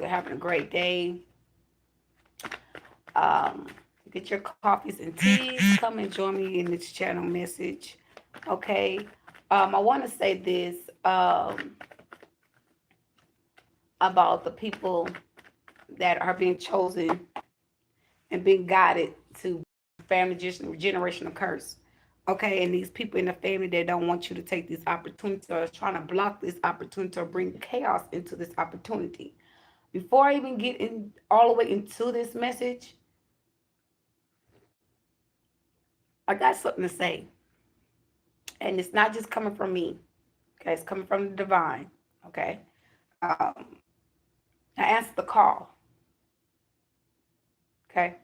are having a great day. Um, get your coffees and teas. Come and join me in this channel message. Okay. I want to say this about the people that are being chosen and being guided to family generational curse. Okay, and these people in the family that don't want you to take this opportunity or is trying to block this opportunity or bring chaos into this opportunity. Before I even get in all the way into this message, I got something to say. And it's not just coming from me. Okay, it's coming from the divine. Okay. Um, I answered the call. Okay.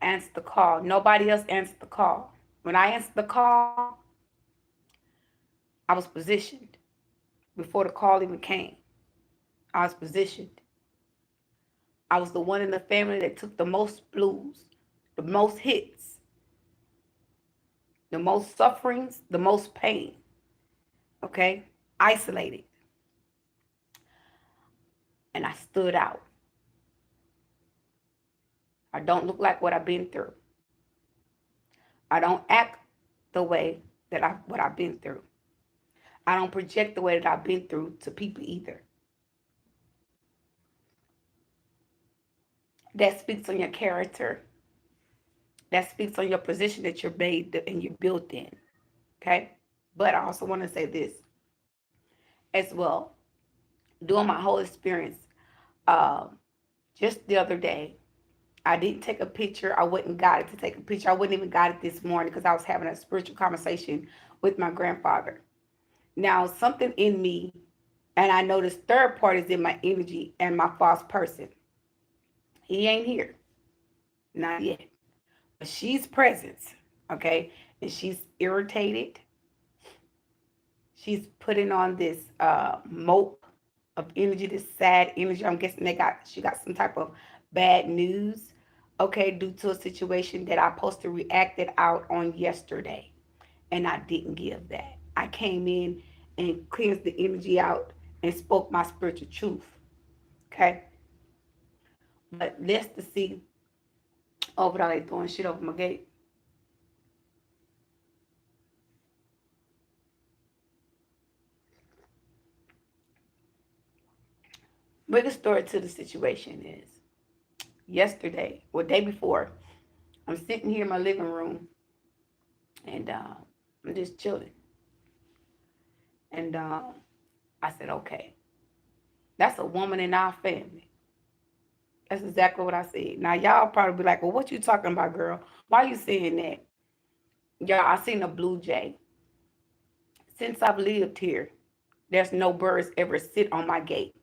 Answered the call. Nobody else answered the call. When I answered the call, I was positioned before the call even came. I was positioned. I was the one in the family that took the most blues, the most hits, the most sufferings, the most pain. Okay? Isolated. And I stood out. I don't look like what I've been through. I don't act the way that what I've been through. I don't project the way that I've been through to people either. That speaks on your character. That speaks on your position that you're made and you're built in. Okay? But I also want to say this as well. During my whole experience, um, just the other day, I didn't take a picture. I wasn't guided to take a picture. I wasn't even guided this morning because I was having a spiritual conversation with my grandfather. Now, something in me, and I know this third part is in my energy and my false person. He ain't here. Not yet. But she's present. Okay? And she's irritated. She's putting on this mope of energy, this sad energy. I'm guessing she got some type of bad news, okay, due to a situation that I supposed to reacted out on yesterday. And I didn't give that. I came in and cleansed the energy out and spoke my spiritual truth. Okay? But let's to see over there they throwing shit over my gate. But the story to the situation is yesterday, or day before, I'm sitting here in my living room and I'm just chilling. And I said, okay, that's a woman in our family. That's exactly what I said. Now, y'all probably be like, well, what you talking about, girl? Why you saying that? Y'all, I seen a blue jay. Since I've lived here, there's no birds ever sit on my gate.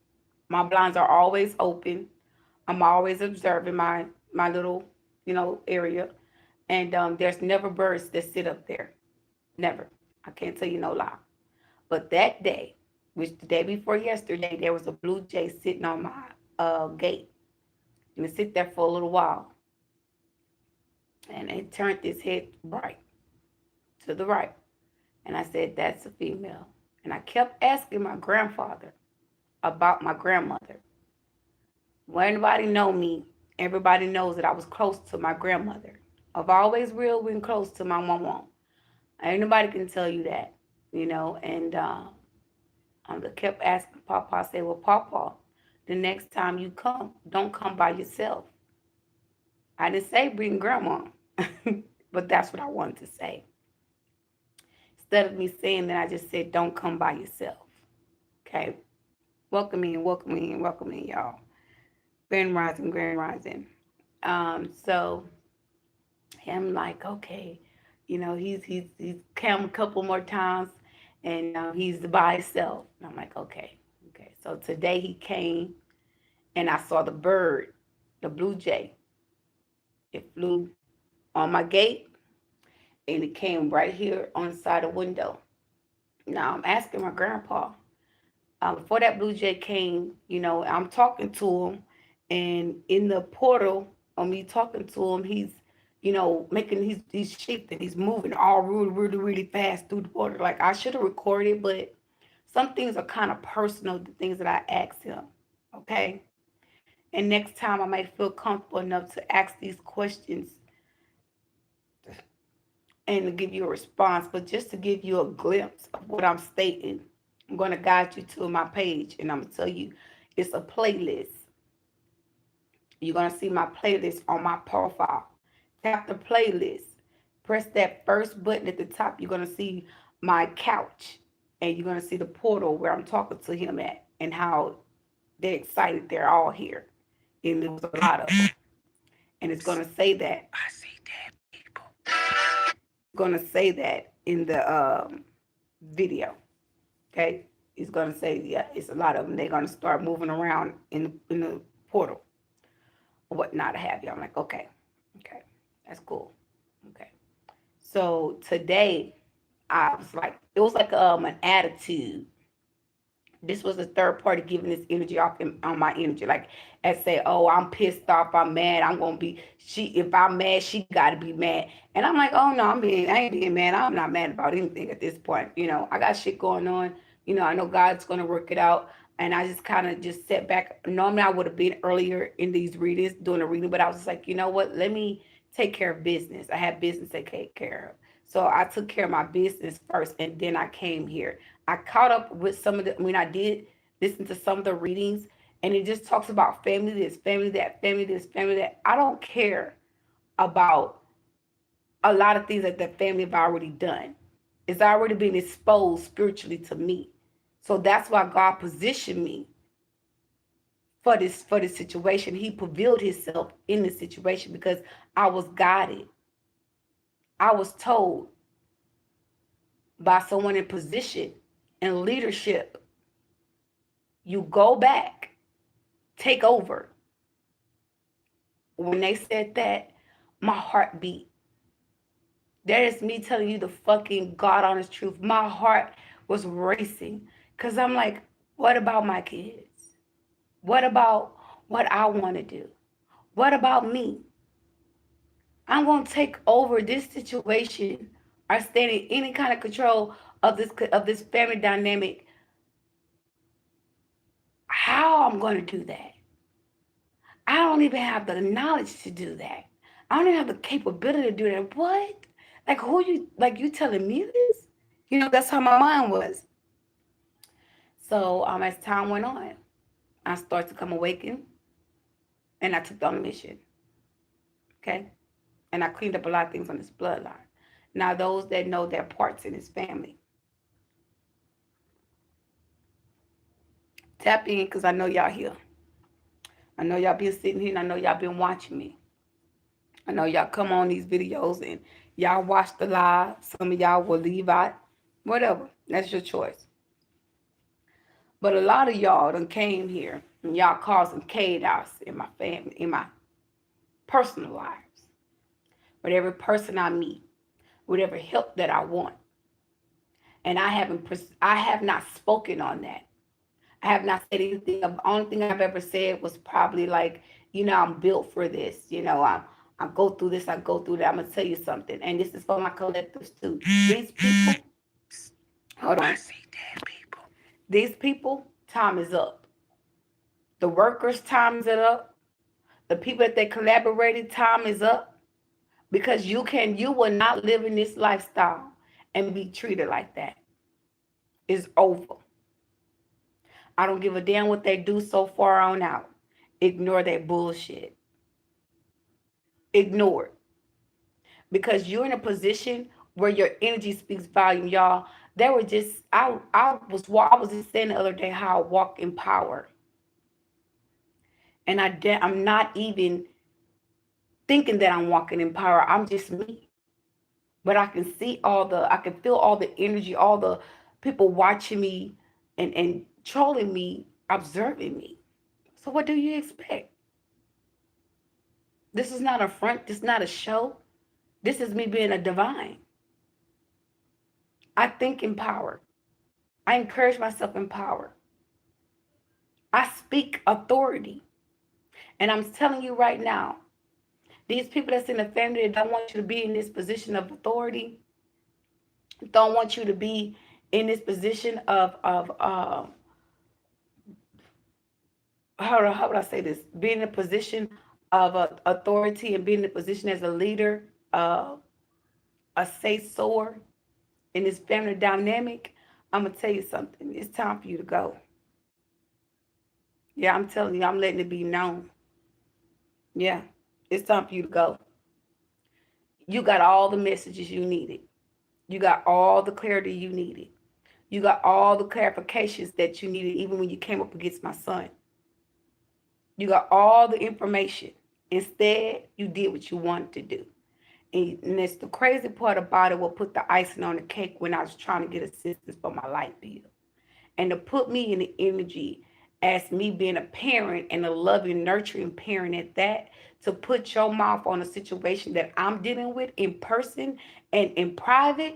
My blinds are always open. I'm always observing my little, area. And there's never birds that sit up there. Never. I can't tell you no lie. But that day, which the day before yesterday, there was a blue jay sitting on my gate. And it sit there for a little while. And it turned its head right to the right. And I said, that's a female. And I kept asking my grandfather about my grandmother. When anybody know me, everybody knows that I was close to my grandmother. I've always real been close to my mama. Ain't nobody can tell you that, And I kept asking Papa. I said, well, Papa, the next time you come, don't come by yourself. I didn't say bring grandma, but that's what I wanted to say. Instead of me saying that, I just said, don't come by yourself. Okay? Welcome in, welcome in, welcome in, y'all. Grand Rising, Grand Rising. So I'm like, okay, he's come a couple more times, and he's by himself. And I'm like, okay, okay. So today he came, and I saw the bird, the blue jay. It flew on my gate, and it came right here on the side of the window. Now I'm asking my grandpa. Before that blue jay came, I'm talking to him, and in the portal, on me talking to him, he's, he's shifting, he's moving all really, really, really fast through the portal. Like I should have recorded, but some things are kind of personal, the things that I asked him. Okay? And next time I might feel comfortable enough to ask these questions and to give you a response, but just to give you a glimpse of what I'm stating, I'm going to guide you to my page and I'm going to tell you it's a playlist. You're going to see my playlist on my profile. Tap the playlist. Press that first button at the top. You're going to see my couch and you're going to see the portal where I'm talking to him at and how they're excited. They're all here. And there was a lot of them. And it's going to say that. I see dead people. It's going to say that in the video. Okay? It's going to say, yeah, it's a lot of them. They're going to start moving around in the portal or whatnot have you. I'm like, okay, that's cool. Okay. So today, I was like, it was like an attitude. This was a third party giving this energy off on my energy. Like, and say, oh, I'm pissed off, I'm mad, I'm gonna be if I'm mad, she gotta be mad. And I'm like, oh no, I ain't being mad. I'm not mad about anything at this point. I got shit going on. I know God's gonna work it out. And I just kind of just sat back. Normally I would have been earlier in these readings doing a reading, but I was just like, you know what? Let me take care of business. I have business to take care of. So I took care of my business first and then I came here. I caught up with some of the, when I did listen to some of the readings, and it just talks about family this, family that, family this, family that. I don't care about a lot of things that the family have already done. It's already been exposed spiritually to me. So that's why God positioned me for this situation. He revealed himself in this situation because I was guided. I was told by someone in position and leadership, you go back, take over. When they said that, my heart beat. That is me telling you the fucking God honest truth. My heart was racing because I'm like, what about my kids? What about what I want to do? What about me? I'm going to take over this situation or stand in any kind of control of this family dynamic. How I'm going to do that? I don't even have the knowledge to do that. I don't even have the capability to do that. What? Like you telling me this? That's how my mind was. So as time went on, I started to come awaken and I took on a mission. Okay? And I cleaned up a lot of things on this bloodline. Now those that know their parts in his family, tap in because I know y'all here. I know y'all been sitting here and I know y'all been watching me. I know y'all come on these videos and y'all watch the live. Some of y'all will leave out. Whatever. That's your choice. But a lot of y'all done came here and y'all causing chaos in my family, in my personal lives. With every person I meet, with every help that I want. And I have not spoken on that. I have not said anything. The only thing I've ever said was probably like, I'm built for this. I go through this, I go through that. I'm gonna tell you something. And this is for my collectives too. These people, hold on. I see dead people. These people, time is up. The workers' time is up. The people that they collaborated, time is up. Because you will not live in this lifestyle and be treated like that. It's over. I don't give a damn what they do so far on out. Ignore that bullshit. Ignore it. Because you're in a position where your energy speaks volume, y'all. They were just, I was just saying the other day how I walk in power. And I'm not even thinking that I'm walking in power. I'm just me. But I can I can feel all the energy, all the people watching me and trolling me, observing me. So what do you expect? This is not a front. This is not a show. This is me being a divine. I think in power. I encourage myself in power. I speak authority. And I'm telling you right now, these people that's in the family that don't want you to be in this position of authority, don't want you to be in this position of how would I say this? Being in a position of authority and being in a position as a leader, a say sower in this family dynamic, I'm gonna tell you something. It's time for you to go. Yeah, I'm telling you, I'm letting it be known. Yeah, it's time for you to go. You got all the messages you needed. You got all the clarity you needed. You got all the clarifications that you needed, even when you came up against my son. You got all the information. Instead, you did what you wanted to do. And it's the crazy part about it, what put the icing on the cake when I was trying to get assistance for my light bill. And to put me in the energy as me being a parent and a loving, nurturing parent at that, to put your mouth on a situation that I'm dealing with in person and in private,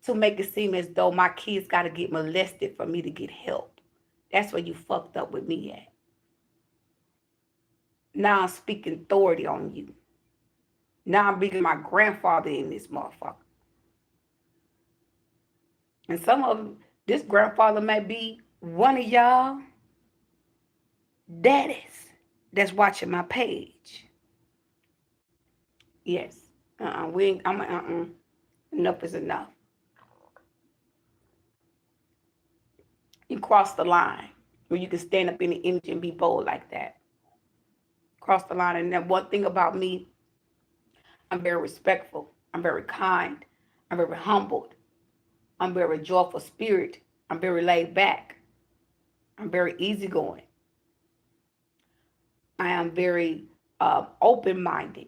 to make it seem as though my kids got to get molested for me to get help. That's where you fucked up with me at. Now I'm speaking authority on you. Now I'm bringing my grandfather in this motherfucker. And some of them, this grandfather may be one of y'all daddies that's watching my page. Yes. We ain't, enough is enough. You cross the line where you can stand up in the energy and be bold like that. Cross the line. And then one thing about me, I'm very respectful. I'm very kind. I'm very humbled. I'm very joyful spirit. I'm very laid back. I'm very easygoing. I am very open-minded.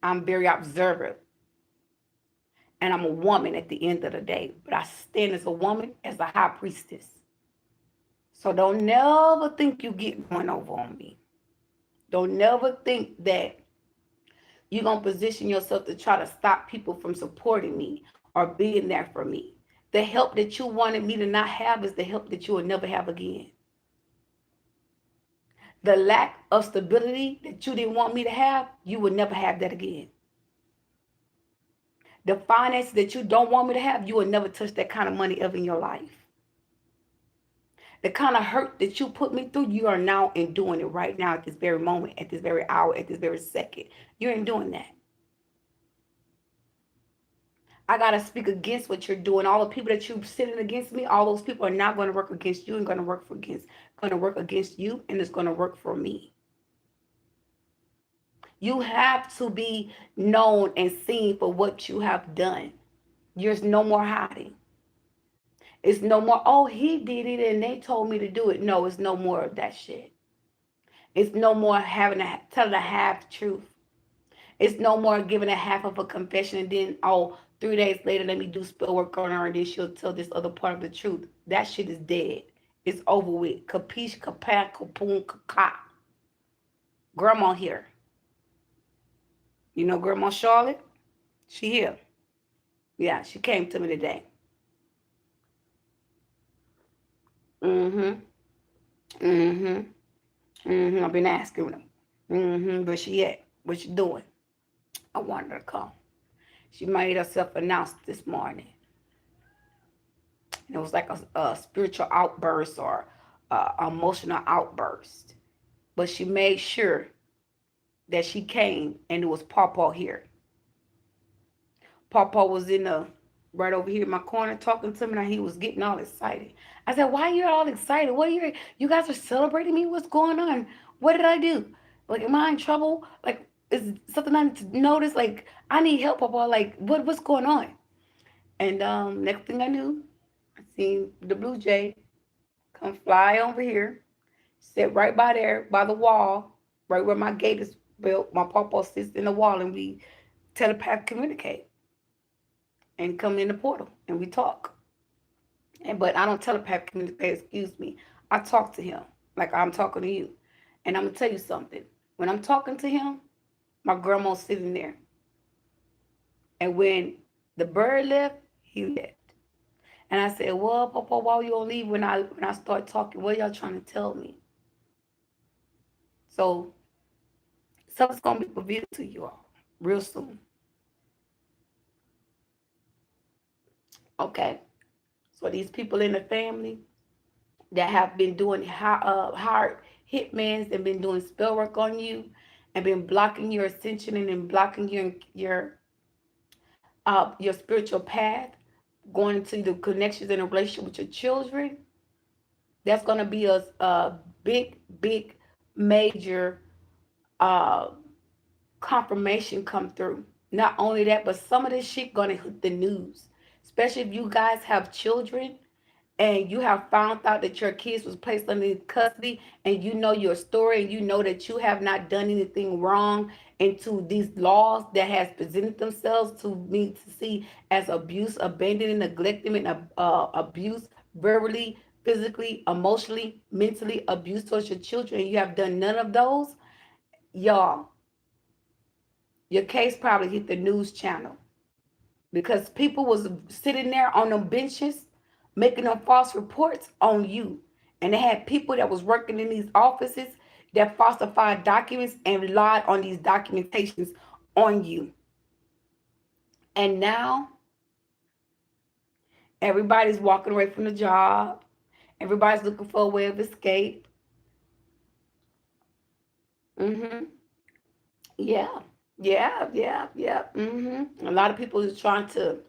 I'm very observant. And I'm a woman at the end of the day. But I stand as a woman, as a high priestess. So don't never think you get one over on me. Don't never think that you're going to position yourself to try to stop people from supporting me or being there for me. The help that you wanted me to not have is the help that you will never have again. The lack of stability that you didn't want me to have, you will never have that again. The finances that you don't want me to have, you will never touch that kind of money ever in your life. The kind of hurt that you put me through, you are now enduring it right now at this very moment, at this very hour, at this very second. You ain't doing that. I got to speak against what you're doing. All the people that you're sitting against me, all those people are not going to work against you and going to work against you, and it's going to work for me. You have to be known and seen for what you have done. There's no more hiding. It's no more, oh, he did it and they told me to do it. No, it's no more of that shit. It's no more telling a half truth. It's no more giving a half of a confession and then, oh, 3 days later, let me do spell work on her and then she'll tell this other part of the truth. That shit is dead. It's over with. Capiche, kapak, kapoon, kaka. Grandma here. You know Grandma Charlotte? She here. Yeah, she came to me today. I've been asking them. Where she at? What she doing? I wanted her to come. She made herself announced this morning. And it was like a spiritual outburst or emotional outburst. But she made sure that she came and it was Pawpaw here. Pawpaw was in the right over here in my corner talking to me and he was getting all excited. I said, why are you all excited? What are you guys are celebrating me? What's going on? What did I do? Like, am I in trouble? Like, is something I need to notice? Like, I need help, Pawpaw. Like, what's going on? And next thing I knew, I seen the blue jay come fly over here, sit right by there, by the wall, right where my gate is built. My pawpaw sits in the wall and we telepath communicate and come in the portal and we talk. But I don't telepath communicate, excuse me. I talk to him like I'm talking to you. And I'm going to tell you something. When I'm talking to him, my grandma's sitting there. And when the bird left, he left. And I said, well, Papa, why you gonna leave when I start talking? What y'all trying to tell me? So something's gonna be revealed to you all real soon. Okay. So these people in the family that have been doing hard hitmans that been doing spell work on you and been blocking your ascension and then blocking your spiritual path, going into the connections and a relationship with your children. That's gonna be a big major uh confirmation come through. Not only that, but some of this shit gonna hit the news. Especially if you guys have children and you have found out that your kids was placed under custody and you know your story and you know that you have not done anything wrong into these laws that has presented themselves to me to see as abuse, abandoning, neglecting, and abuse, verbally, physically, emotionally, mentally abuse towards your children, and you have done none of those, y'all, your case probably hit the news channel because people was sitting there on them benches making them false reports on you. And they had people that was working in these offices that falsified documents and relied on these documentations on you. And now everybody's walking away from the job. Everybody's looking for a way of escape. Mm-hmm. Yeah. Yeah. Mm-hmm. A lot of people is trying to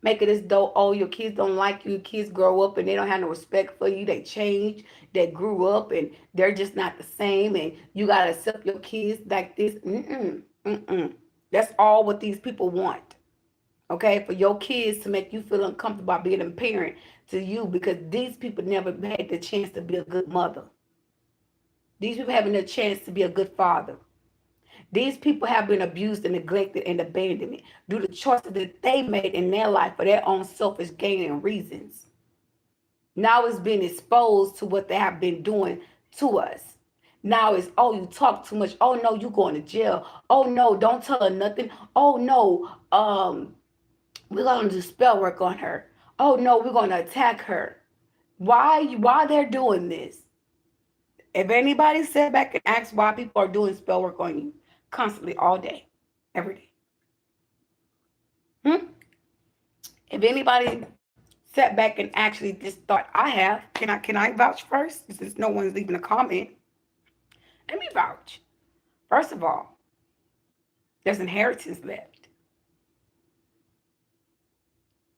make it as though, oh, your kids don't like you. Your kids grow up and they don't have no respect for you. They change. They grew up and they're just not the same. And you got to accept your kids like this. That's all what these people want. Okay? For your kids to make you feel uncomfortable about being a parent to you because these people never had the chance to be a good mother. These people having a chance to be a good father. These people have been abused and neglected and abandoned due to choices that they made in their life for their own selfish gain and reasons. Now it's being exposed to what they have been doing to us. Now it's, oh, you talk too much. Oh no, you going to jail. Oh no, don't tell her nothing. Oh no, we're gonna do spell work on her. Oh no, we're gonna attack her. Why they're doing this? If anybody sat back and asked why people are doing spell work on you constantly, all day, every day. If anybody sat back and actually just thought, I have, can I vouch first? Since no one's leaving a comment, let me vouch. First of all, there's inheritance left.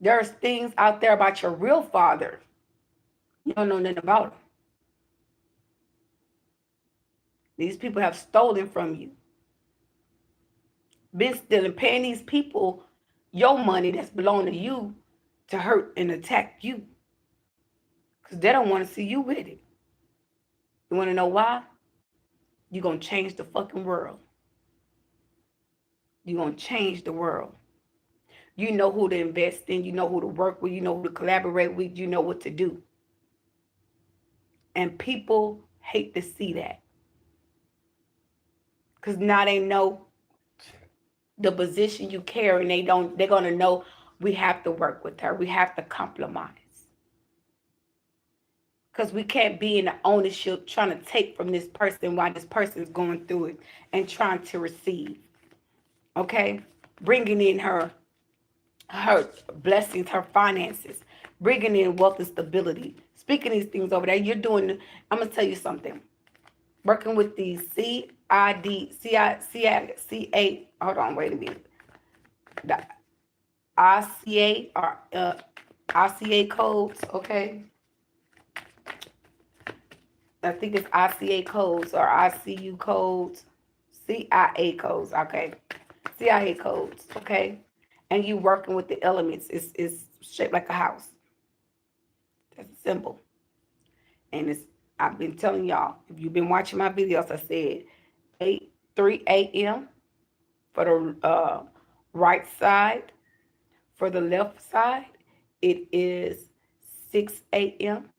There's things out there about your real father. You don't know nothing about him. These people have stolen from you. Been stealing, paying these people your money that's belong to you to hurt and attack you. Because they don't want to see you with it. You want to know why? You're going to change the fucking world. You're going to change the world. You know who to invest in. You know who to work with. You know who to collaborate with. You know what to do. And people hate to see that. Because now they know the position you carry, and they're going to know we have to work with her. We have to compromise. Because we can't be in the ownership trying to take from this person while this person is going through it and trying to receive. Okay? Bringing in her blessings, her finances, bringing in wealth and stability, speaking these things over there. I'm going to tell you something. Working with these hold on, wait a minute. The ICA or ICA codes, okay? I think it's ICA codes or ICU codes, CIA codes, okay? CIA codes, okay? And you working with the elements. It's shaped like a house. That's a symbol. And I've been telling y'all, if you've been watching my videos, I said 3 a.m. for the right side. For the left side, it is 6 a.m.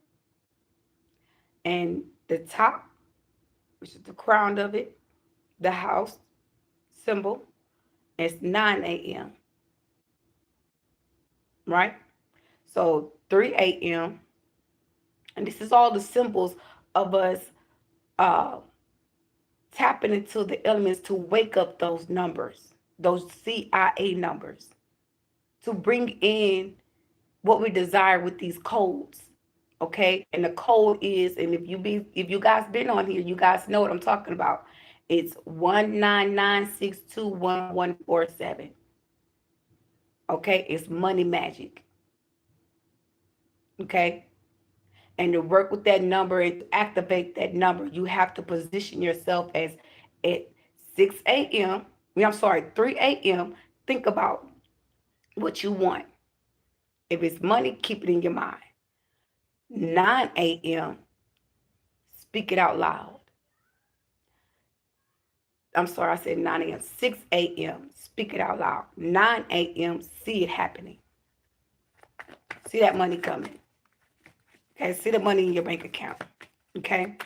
And the top, which is the crown of it, the house symbol, is 9 a.m. Right? So 3 a.m. And this is all the symbols of us tapping into the elements to wake up those numbers, those CIA numbers, to bring in what we desire with these codes. Okay, and the code is, and if you guys been on here, you guys know what I'm talking about. It's 199621147. Okay, it's money magic. Okay, and to work with that number and to activate that number, you have to position yourself as at 6 a.m. I'm sorry, 3 a.m. Think about what you want. If it's money, keep it in your mind. 9 a.m. Speak it out loud. I'm sorry, I said 9 a.m. 6 a.m. Speak it out loud. 9 a.m. See it happening. See that money coming. Okay, see the money in your bank account. Okay,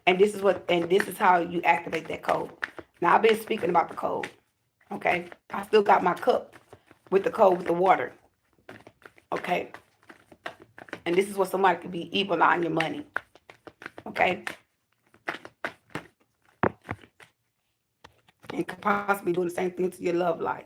and this is how you activate that code. Now I've been speaking about the code. Okay, I still got my cup with the code with the water. Okay, and this is what somebody could be evil on your money. Okay, and could possibly doing the same thing to your love life.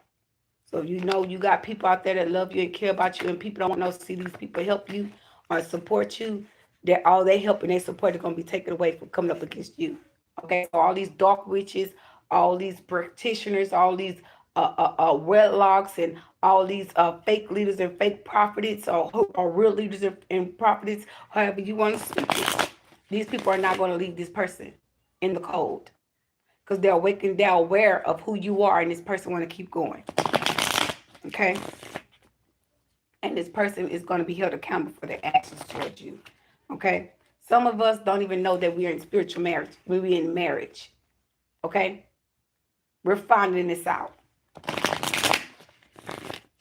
So if you know you got people out there that love you and care about you, and people don't want to see these people help you or support you, that all they help and they support is going to be taken away from coming up against you. Okay, so all these dark witches, all these practitioners, all these wedlocks, and all these fake leaders and fake prophets, or real leaders and prophets, however you want to speak it, these people are not going to leave this person in the cold because they're awakened, they're aware of who you are, and this person want to keep going. Okay, and this person is going to be held accountable for their actions towards you. Okay, some of us don't even know that we are in spiritual marriage. We're in marriage. Okay, we're finding this out.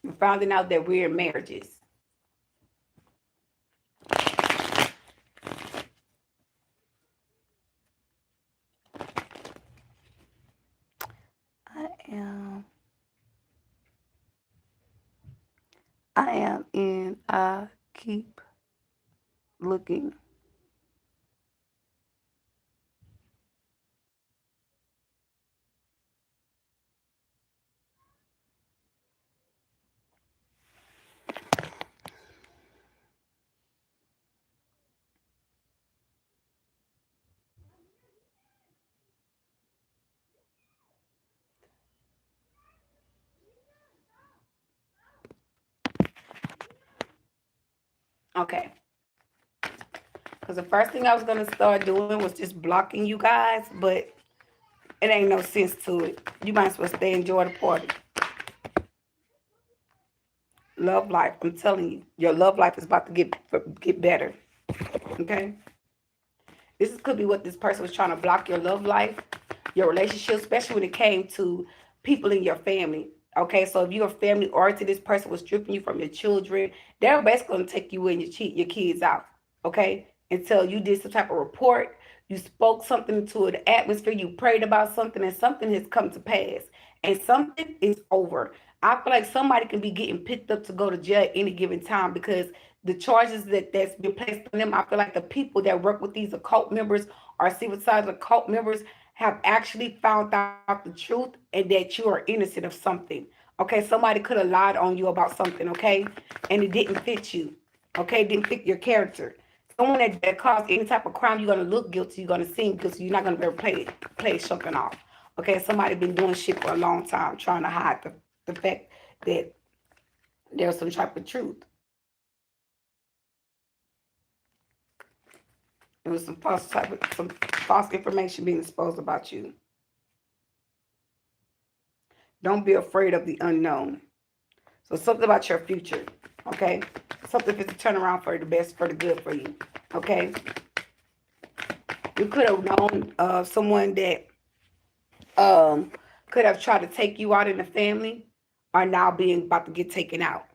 We're finding out that we're in marriages. I keep looking. Okay, because the first thing I was going to start doing was just blocking you guys, but it ain't no sense to it. You might as well stay and enjoy the party. Love life, I'm telling you, your love life is about to get better. Okay, this could be what this person was trying to block your love life, your relationship, especially when it came to people in your family. Okay, so if you're a family oriented, this person was stripping you from your children. They're basically going to take you and your kids out. Okay, until you did some type of report, you spoke something into the atmosphere, you prayed about something, and something has come to pass, and something is over. I feel like somebody can be getting picked up to go to jail at any given time because the charges that's been placed on them, I feel like the people that work with these occult members or see what sides of occult members have actually found out the truth and that you are innocent of something. Okay, somebody could have lied on you about something, okay, and it didn't fit you. Okay, it didn't fit your character. Someone that caused any type of crime, you're gonna look guilty, you're gonna seem guilty, you're not gonna be able to play something off. Okay, somebody been doing shit for a long time, trying to hide the fact that there's some type of truth. There was some false information being exposed about you. Don't be afraid of the unknown. So something about your future, okay? Something that's a turnaround for the best, for the good for you, okay? You could have known someone that could have tried to take you out in the family are now being about to get taken out.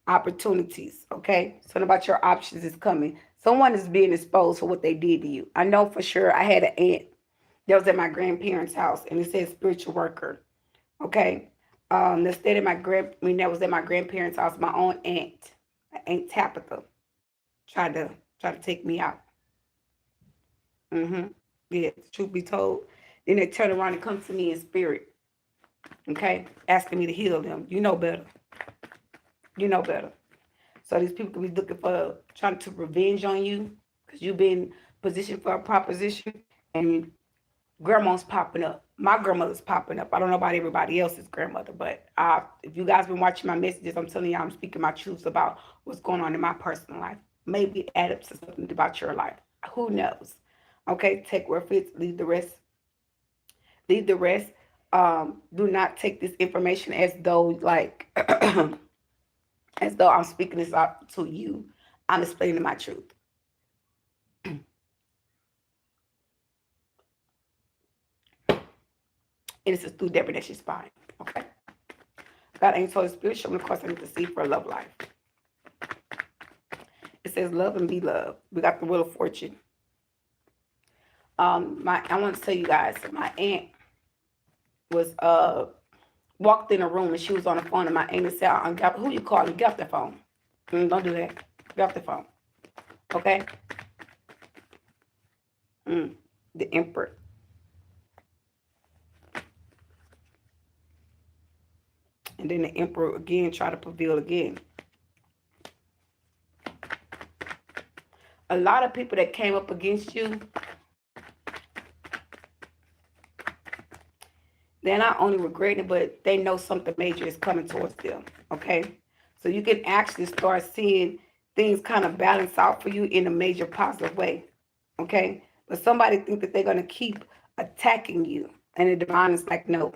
Opportunities, okay? Something about your options is coming. Someone is being exposed for what they did to you. I know for sure I had an aunt that was at my grandparents' house and it said spiritual worker, okay? That stayed at that was at my grandparents' house. My own Aunt Tabitha, tried to take me out. Mm-hmm. Yeah, truth be told. Then they turn around and come to me in spirit, okay, asking me to heal them. You know better. You know better. So these people could be looking for trying to revenge on you, because you've been positioned for a proposition and grandma's popping up. My grandmother's popping up. I don't know about everybody else's grandmother, but if you guys been watching my messages, I'm telling you, I'm speaking my truths about what's going on in my personal life. Maybe it add up to something about your life. Who knows? Okay, take where it fits, leave the rest. Leave the rest. Do not take this information as though like as though I'm speaking this out to you. I'm explaining my truth. And this is through divination spine. Okay. God, angel, Holy Spirit, show me the course I need to see for a love life. It says love and be loved. We got the Wheel of Fortune. I want to tell you guys, my aunt was walked in a room and she was on the phone and my aunt said, who you calling? Get off the phone. Don't do that. Get off the phone. Okay? The Emperor. And then the Emperor again try to prevail again. A lot of people that came up against you, they're not only regretting it, but they know something major is coming towards them. Okay? So you can actually start seeing things kind of balance out for you in a major positive way. Okay? But somebody think that they're going to keep attacking you. And the divine is like, no.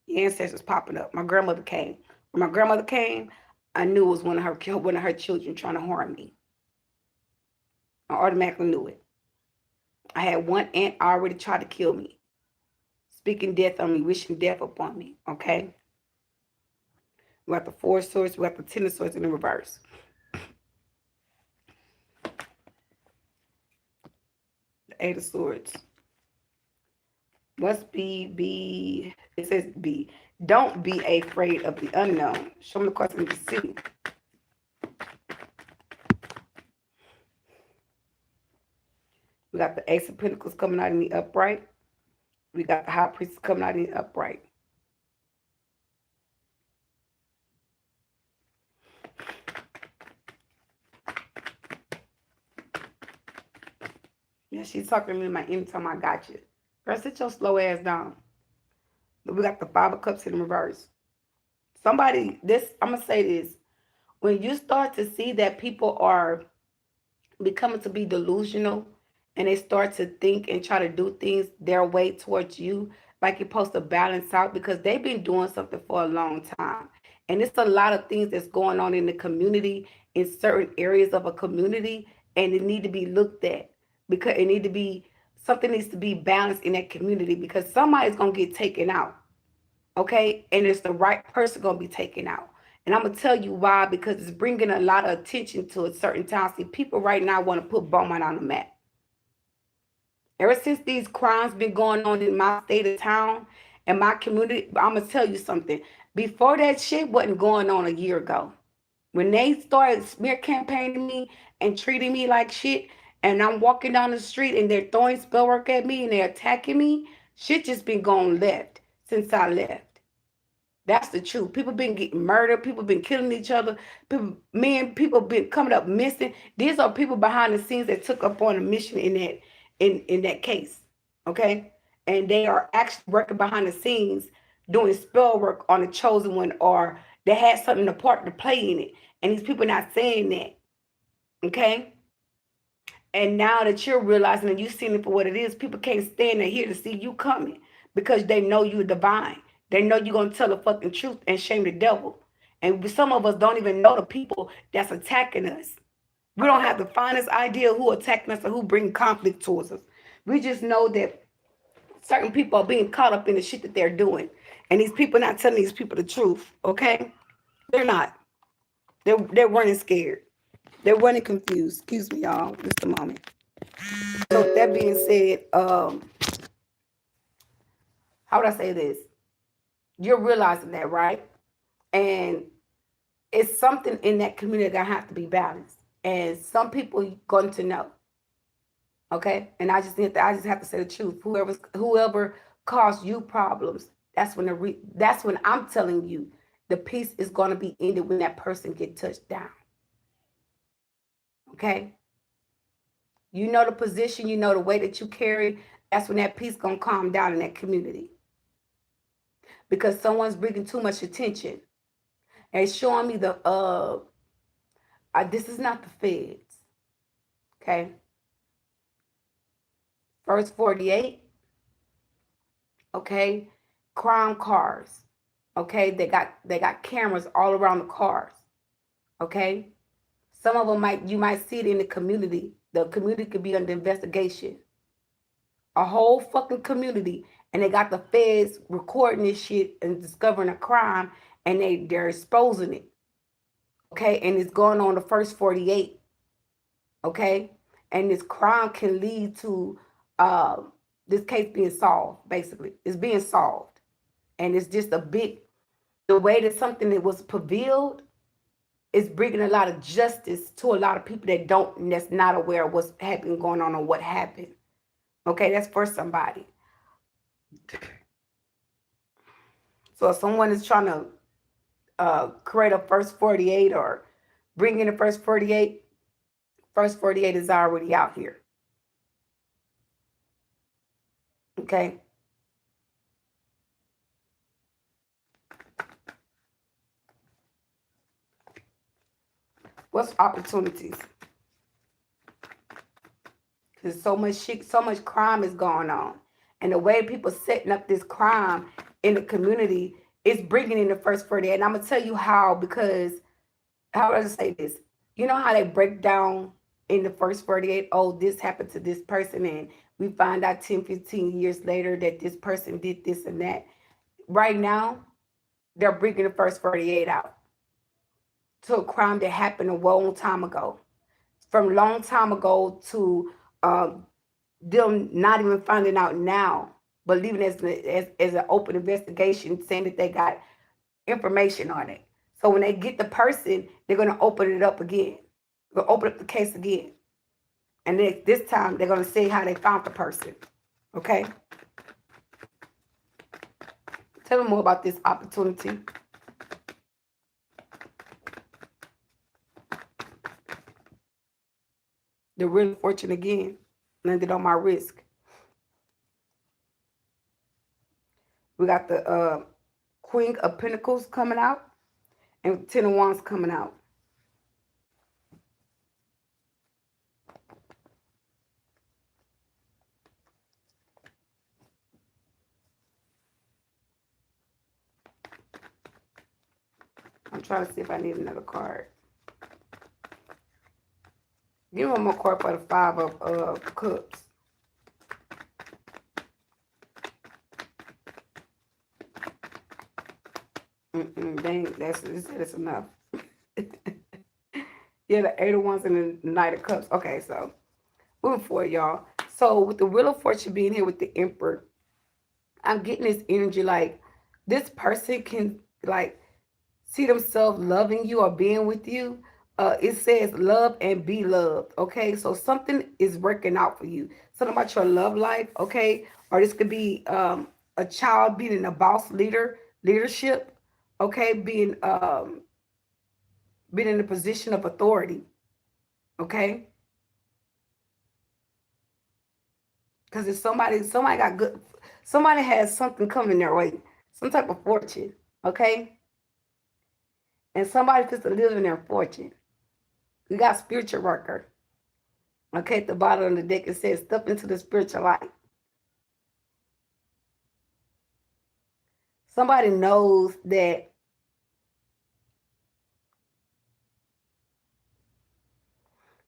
The ancestors popping up. My grandmother came. When my grandmother came, I knew it was one of her children trying to harm me. I automatically knew it. I had one aunt already tried to kill me. Speaking death on me, wishing death upon me. Okay? We got the 4 of Swords, we got the 10 of Swords in the reverse. The 8 of Swords. Must be, it says be. Don't be afraid of the unknown. Show me the question to see. We got the Ace of Pentacles coming out in the upright. We got the High Priestess coming out in the upright. Yeah, she's talking to me in my anytime I got you. Girl, sit your slow ass down. We got the 5 of Cups in reverse. I'm going to say this. When you start to see that people are becoming to be delusional and they start to think and try to do things their way towards you, like you're supposed to balance out because they've been doing something for a long time. And it's a lot of things that's going on in the community, in certain areas of a community, and it need to be looked at because something needs to be balanced in that community because somebody's going to get taken out. Okay? And it's the right person going to be taken out. And I'm going to tell you why, because it's bringing a lot of attention to a certain town. See, people right now want to put Beaumont on the map. Ever since these crimes been going on in my state of town and my community, I'm going to tell you something. Before that shit wasn't going on a year ago. When they started smear campaigning me and treating me like shit, and I'm walking down the street and they're throwing spell work at me and they're attacking me, shit just been going left since I left. That's the truth. People been getting murdered. People been killing each other. People been coming up missing. These are people behind the scenes that took up on a mission in that case. Okay? And they are actually working behind the scenes doing spell work on the chosen one, or they had something a part to play in it. And these people not saying that. Okay? And now that you're realizing and you've seen it for what it is, people can't stand there here to see you coming because they know you're divine. They know you're going to tell the fucking truth and shame the devil. And some of us don't even know the people that's attacking us. We don't have the finest idea who attacking us or who bring conflict towards us. We just know that certain people are being caught up in the shit that they're doing. And these people not telling these people the truth, okay? They're not. They're running scared. They're running confused. Excuse me, y'all. Just a moment. So with that being said, how would I say this? You're realizing that, right? And it's something in that community that have to be balanced. And some people going to know. Okay? And I just have to say the truth. Whoever caused you problems, that's when I'm telling you the peace is going to be ended when that person get touched down. Okay? You know the position, you know the way that you carry. That's when that peace gonna calm down in that community. Because someone's bringing too much attention and showing me this is not the feds. Okay. First 48. Okay. Crime cars. Okay. They got cameras all around the cars. Okay. Some of them you might see it in the community. The community could be under investigation. A whole fucking community, and they got the feds recording this shit and discovering a crime, and they're exposing it. Okay, and it's going on the first 48. Okay, and this crime can lead to this case being solved. Basically, it's being solved, and it's just the way that something that was prevailed is bringing a lot of justice to a lot of people that's not aware of what's happening going on or what happened. Okay, that's for somebody. So if someone is trying to create a first 48 or bring in the first 48, first 48 is already out here. Okay. What's opportunities? Because so much shit, so much crime is going on. And the way people setting up this crime in the community is bringing in the first 48. And I'm going to tell you how, because, how does I say this? You know how they break down in the first 48, oh, this happened to this person, and we find out 10, 15 years later that this person did this and that. Right now, they're bringing the first 48 out to a crime that happened a long time ago. From long time ago to them not even finding out now, but leaving as an open investigation, saying that they got information on it. So when they get the person, they're going to open it up again. They'll open up the case again. And then this time, they're going to see how they found the person. Okay? Tell me more about this opportunity. The Wheel of Fortune again landed on my risk. We got the Queen of Pentacles coming out and Ten of Wands coming out. I'm trying to see if I need another card. Give me one more card for the Five of Cups. Dang, that's enough. Yeah, the Eight of Wands and the Knight of Cups. Okay, so moving forward, y'all. So with the Wheel of Fortune being here with the Emperor, I'm getting this energy like this person can like see themselves loving you or being with you. It says love and be loved. Okay, so something is working out for you. Something about your love life. Okay, or this could be a child being in a boss leadership. Okay, being in a position of authority. Okay, because if somebody got good, somebody has something coming their way, some type of fortune. Okay, and somebody just to live in their fortune. We got spiritual worker. Okay, at the bottom of the deck it says step into the spiritual light. Somebody knows that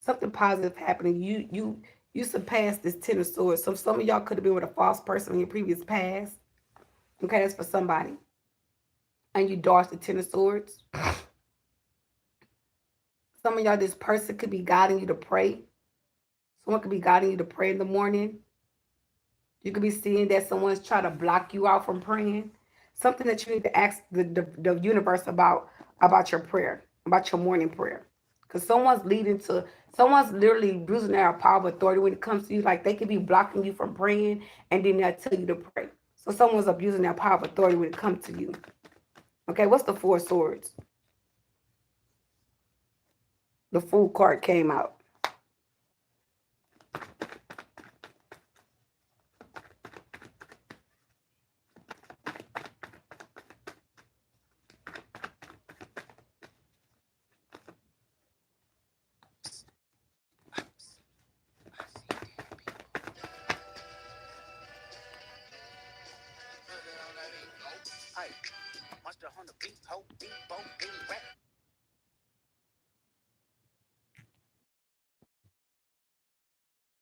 something positive happening. You surpassed this Ten of Swords. So some of y'all could have been with a false person in your previous past. Okay, that's for somebody. And you dodged the Ten of Swords. Some of y'all, this person could be guiding you to pray. Someone could be guiding you to pray in the morning. You could be seeing that someone's trying to block you out from praying. Something that you need to ask the universe about your prayer, about your morning prayer. Because someone's literally using their power of authority when it comes to you. Like they could be blocking you from praying and then they'll tell you to pray. So someone's abusing their power of authority when it comes to you. Okay, what's the Four of Swords? The Fool card came out.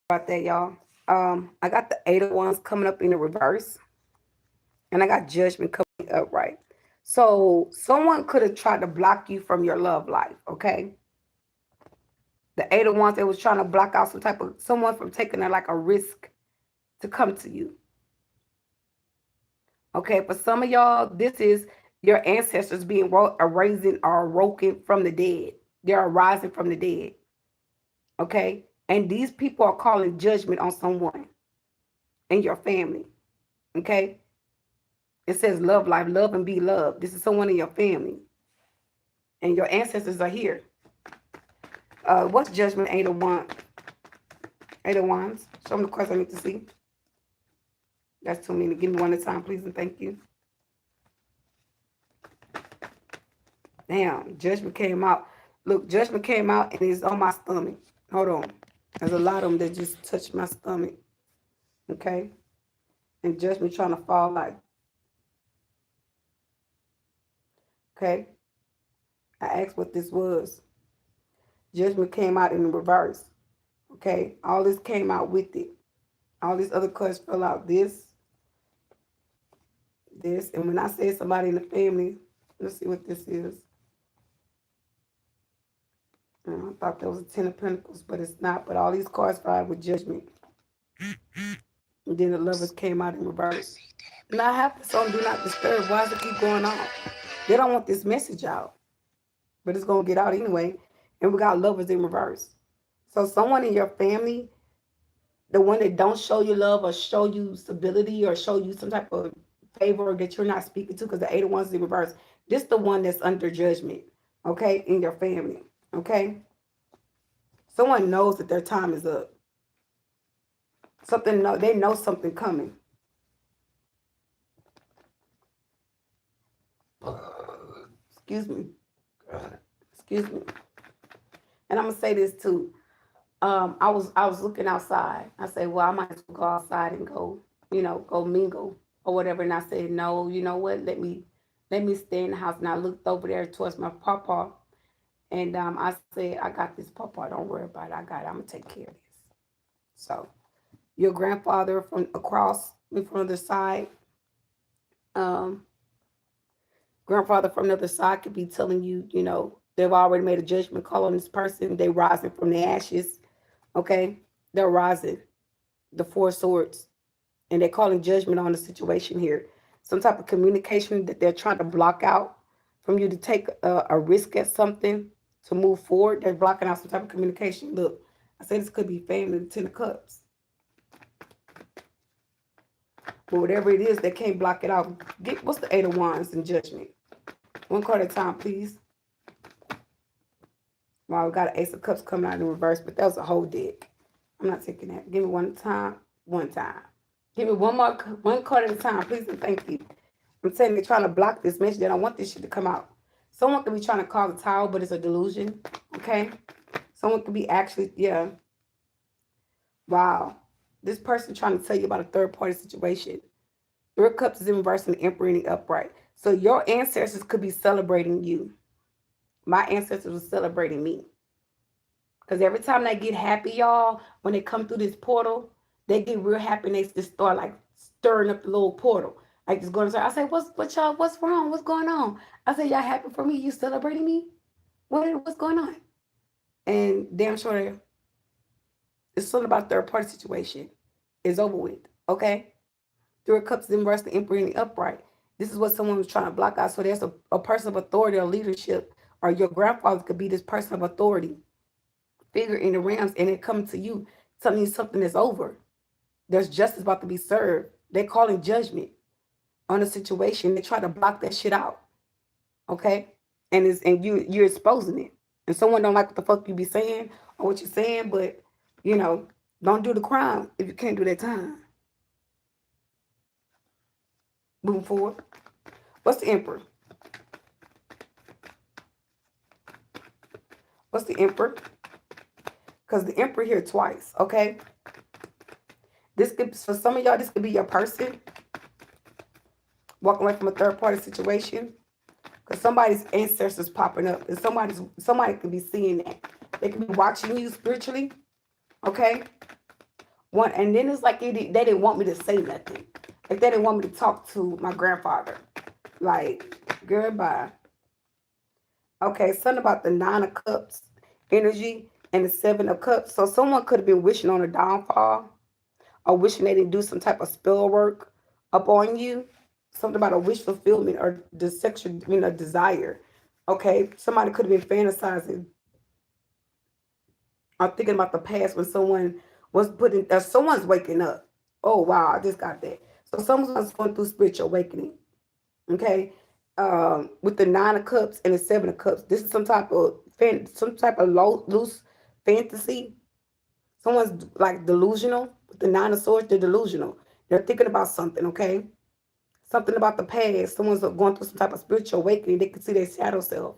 About that, y'all. I got the 8 of Wands coming up in the reverse, and I got Judgment coming upright. So someone could have tried to block you from your love life, okay? The 8 of Wands, they was trying to block out some type of someone from taking like a risk to come to you. Okay, for some of y'all, this is your ancestors being raising or awoken from the dead. They're arising from the dead. Okay, and these people are calling judgment on someone in your family. Okay, it says love life, love and be loved. This is someone in your family, and your ancestors are here. What's judgment? 8 of Wands. 8 of Wands. Show me the cards I need to see. That's too many. Give me one at a time, please, and thank you. Damn, judgment came out. Look, judgment came out and it's on my stomach. Hold on. There's a lot of them that just touched my stomach. Okay? And judgment trying to fall like. Okay? I asked what this was. Judgment came out in the reverse. Okay? All this came out with it. All these other cards fell out. This. And when I say somebody in the family, let's see what this is. I thought that was a 10 of Pentacles, but it's not. But all these cards fell out with judgment. And then the Lovers came out in reverse. And I have this on Do Not Disturb. Why does it keep going on? They don't want this message out. But it's going to get out anyway. And we got Lovers in reverse. So someone in your family, the one that don't show you love or show you stability or show you some type of favor that you're not speaking to, because the 8 of Wands is in reverse. This the one that's under judgment, okay, in your family, okay? Someone knows that their time is up. They know something coming. Excuse me. And I'm gonna say this too. I was looking outside. I said, well, I might as well go outside and go mingle or whatever. And I said, no, you know what? Let me stay in the house. And I looked over there towards my pawpaw, and I said, I got this pawpaw. Don't worry about it. I got it. I'm gonna take care of this. So, your grandfather from across me from the side, grandfather from the other side could be telling you, they've already made a judgment call on this person. They rising from the ashes. Okay, they're rising. The 4 of Swords, and they're calling judgment on the situation here. Some type of communication that they're trying to block out from you to take a risk at something to move forward. They're blocking out some type of communication. Look, I said this could be family, the 10 of Cups. But whatever it is, they can't block it out. What's the 8 of Wands in judgment? One card at a time, please. Wow, we got an Ace of Cups coming out in reverse, but that was a whole deck. I'm not taking that. Give me one time. Give me one card at a time, please, and thank you. I'm saying they're trying to block this message. They don't want this shit to come out. Someone could be trying to cause a tower, but it's a delusion. Okay? Someone could be actually, yeah. Wow. This person trying to tell you about a third-party situation. 3 of Cups is in reverse and the Emperor in the upright. So your ancestors could be celebrating you. My ancestors were celebrating me. Because every time they get happy, y'all, when they come through this portal, they get real happy and they just start like stirring up the little portal. Like just going to say, I say, what's wrong? What's going on? I say, y'all happy for me? You celebrating me? What's going on? And damn sure it's something about third-party situation. It's over with. Okay? 3 of Cups in reverse, the Emperor in the upright. This is what someone was trying to block out. So there's a person of authority or leadership, or your grandfather could be this person of authority figure in the realms, and it comes to you telling you something is over. There's justice about to be served. They're calling judgment on a situation. They try to block that shit out. Okay? And you're exposing it. And someone don't like what the fuck you be saying or what you're saying, but don't do the crime if you can't do that time. Moving forward. What's the Emperor? What's the Emperor? Because the Emperor here twice, okay? This could, for some of y'all, this could be your person walking away from a third-party situation. Because somebody's ancestors popping up, and somebody could be seeing that. They could be watching you spiritually. Okay. One, and then it's like they didn't want me to say nothing. Like they didn't want me to talk to my grandfather. Like, goodbye. Okay, something about the 9 of Cups energy and the 7 of Cups. So someone could have been wishing on a downfall, or wishing they didn't do some type of spell work up on you. Something about a wish fulfillment or the sexual, desire. Okay, somebody could have been fantasizing or thinking about the past when someone was putting, someone's waking up. Oh wow, I just got that. So someone's going through spiritual awakening. Okay, with the 9 of Cups and the 7 of Cups, this is some type of loose fantasy. Someone's like delusional. With the 9 of Swords, they're delusional. They're thinking about something, okay? Something about the past. Someone's going through some type of spiritual awakening. They can see their shadow self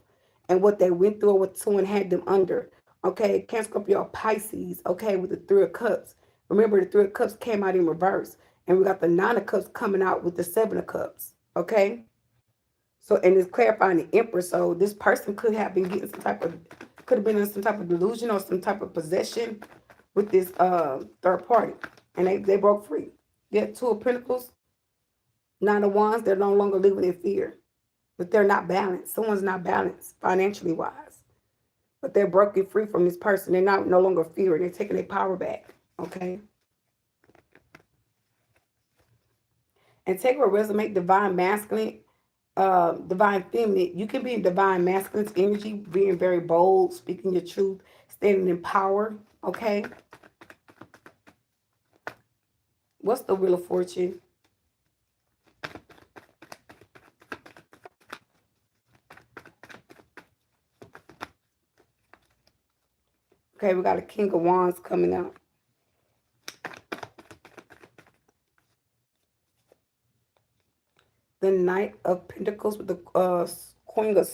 and what they went through or what someone had them under. Okay, Cancer, Scorpio, or Pisces, okay, with the 3 of Cups. Remember, the 3 of Cups came out in reverse. And we got the 9 of Cups coming out with the 7 of Cups, okay? So, and it's clarifying the Empress. So this person could have been getting could have been in some type of delusion or some type of possession with this third party. And they broke free. Yeah, 2 of Pentacles, 9 of Wands, they're no longer living in fear. But they're not balanced. Someone's not balanced financially wise. But they're broken free from this person. They're no longer fearing. They're taking their power back. Okay. And take or resonate divine masculine, divine feminine. You can be in divine masculine energy, being very bold, speaking your truth, standing in power. Okay. What's the Wheel of Fortune? Okay, we got a King of Wands coming out. The Knight of Pentacles with the Queen of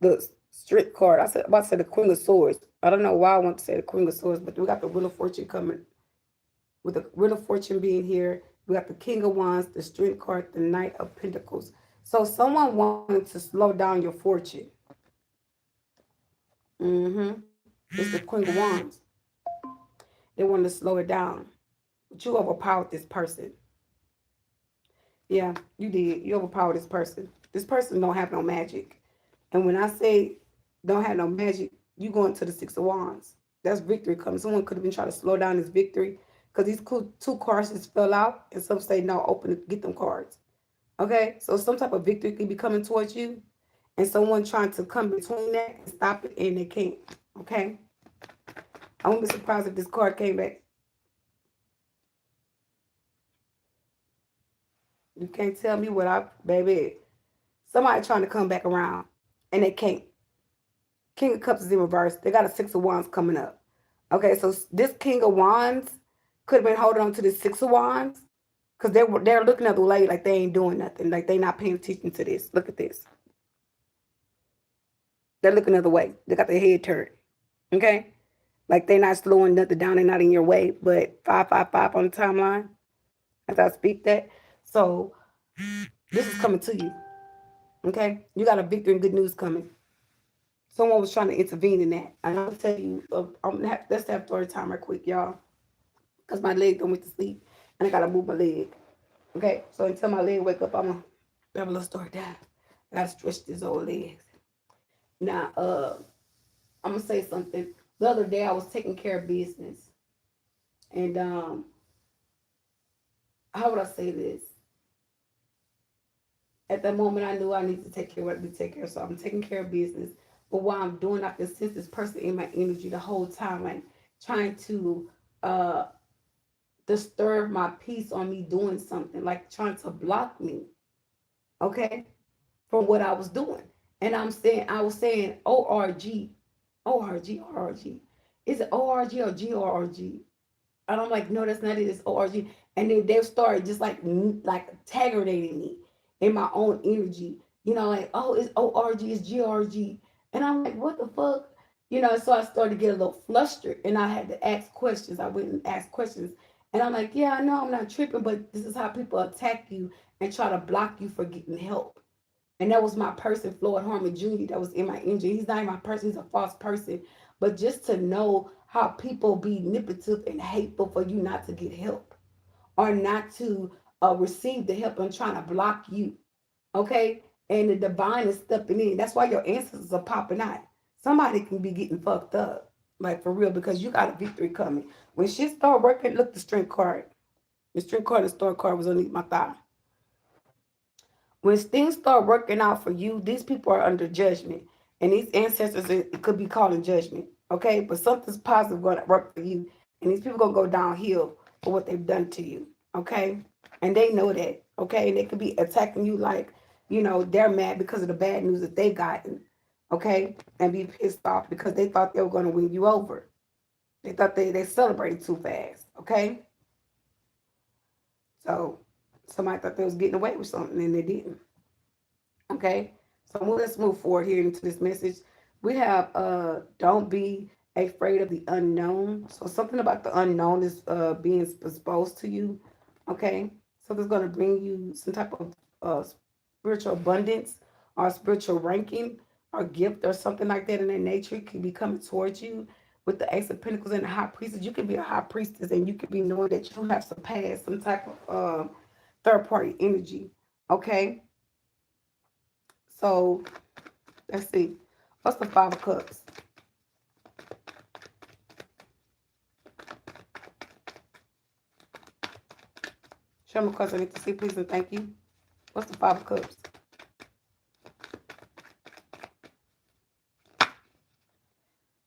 the Strength card. I said about to say the Queen of Swords. I don't know why I want to say the Queen of Swords, but we got the Wheel of Fortune coming. With the Wheel of Fortune being here, we got the King of Wands, the Strength card, the Knight of Pentacles. So someone wanted to slow down your fortune. It's the Queen of Wands. They wanted to slow it down. But you overpowered this person. Yeah, you did. You overpowered this person. This person don't have no magic. And when I say don't have no magic, you go into the 6 of Wands. That's victory coming. Someone could have been trying to slow down this victory because these 2 cards just fell out. And some say, no, open it, get them cards. Okay? So some type of victory could be coming towards you. And someone trying to come between that and stop it, and they can't. Okay? I wouldn't be surprised if this card came back. You can't tell me baby. Somebody trying to come back around, and they can't. King of Cups is in reverse. They got a 6 of Wands coming up. Okay, so this King of Wands could have been holding on to this 6 of Wands because they're looking at the lady like they ain't doing nothing, like they not paying attention to this. Look at this. They're looking the other way. They got their head turned. Okay, like they not slowing nothing down. They're not in your way. But 555 on the timeline as I speak that. So this is coming to you. Okay, you got a victory and good news coming. Someone was trying to intervene in that. And I'll tell you, let's have story time right quick, y'all. Because my leg don't went to sleep. And I got to move my leg. Okay? So until my leg wake up, I'm going to have a little story time. I got to stretch these old legs. Now, I'm going to say something. The other day, I was taking care of business. And how would I say this? At that moment, I knew I needed to take care of what I need to take care of. So I'm taking care of business. But while I'm doing, I can sense this person in my energy the whole time, like trying to disturb my peace on me doing something, like trying to block me, okay, from what I was doing. And I was saying ORG, ORG, ORG. Is it ORG or GORG? And I'm like, no, that's not it. It's ORG. And then they started just like tagging me in my own energy. You know, like, oh, it's ORG, it's GRG. And I'm like, what the fuck? You know, so I started to get a little flustered and I had to ask questions. I went and asked questions. And I'm like, yeah, I know I'm not tripping, but this is how people attack you and try to block you for getting help. And that was my person, Floyd Harmon Jr., that was in my energy. He's not even my person, he's a false person. But just to know how people be manipulative and hateful for you not to get help or not to receive the help and trying to block you. Okay? And the divine is stepping in. That's why your ancestors are popping out. Somebody can be getting fucked up. Like for real, because you got a victory coming. When shit start working, look the strength card. The strength card, the star card was underneath my thigh. When things start working out for you, these people are under judgment. And these ancestors, it could be called a judgment. Okay? But something's positive going to work for you. And these people going to go downhill for what they've done to you. Okay? And they know that. Okay? And they could be attacking you like, they're mad because of the bad news that they've gotten. Okay? And be pissed off because they thought they were going to win you over. They thought they celebrated too fast. Okay? So somebody thought they was getting away with something and they didn't. Okay, so let's move forward here into this message. We have don't be afraid of the unknown. So something about the unknown is being exposed to you. Okay, so it's going to bring you some type of spiritual abundance or spiritual ranking or gift or something like that in that nature. It can be coming towards you with the Ace of Pentacles and the High Priestess. You can be a High Priestess and you can be knowing that you have surpassed some type of third party energy. Okay, so let's see. What's the Five of Cups? Show me cards I need to see, please, and thank you. What's the Five of Cups?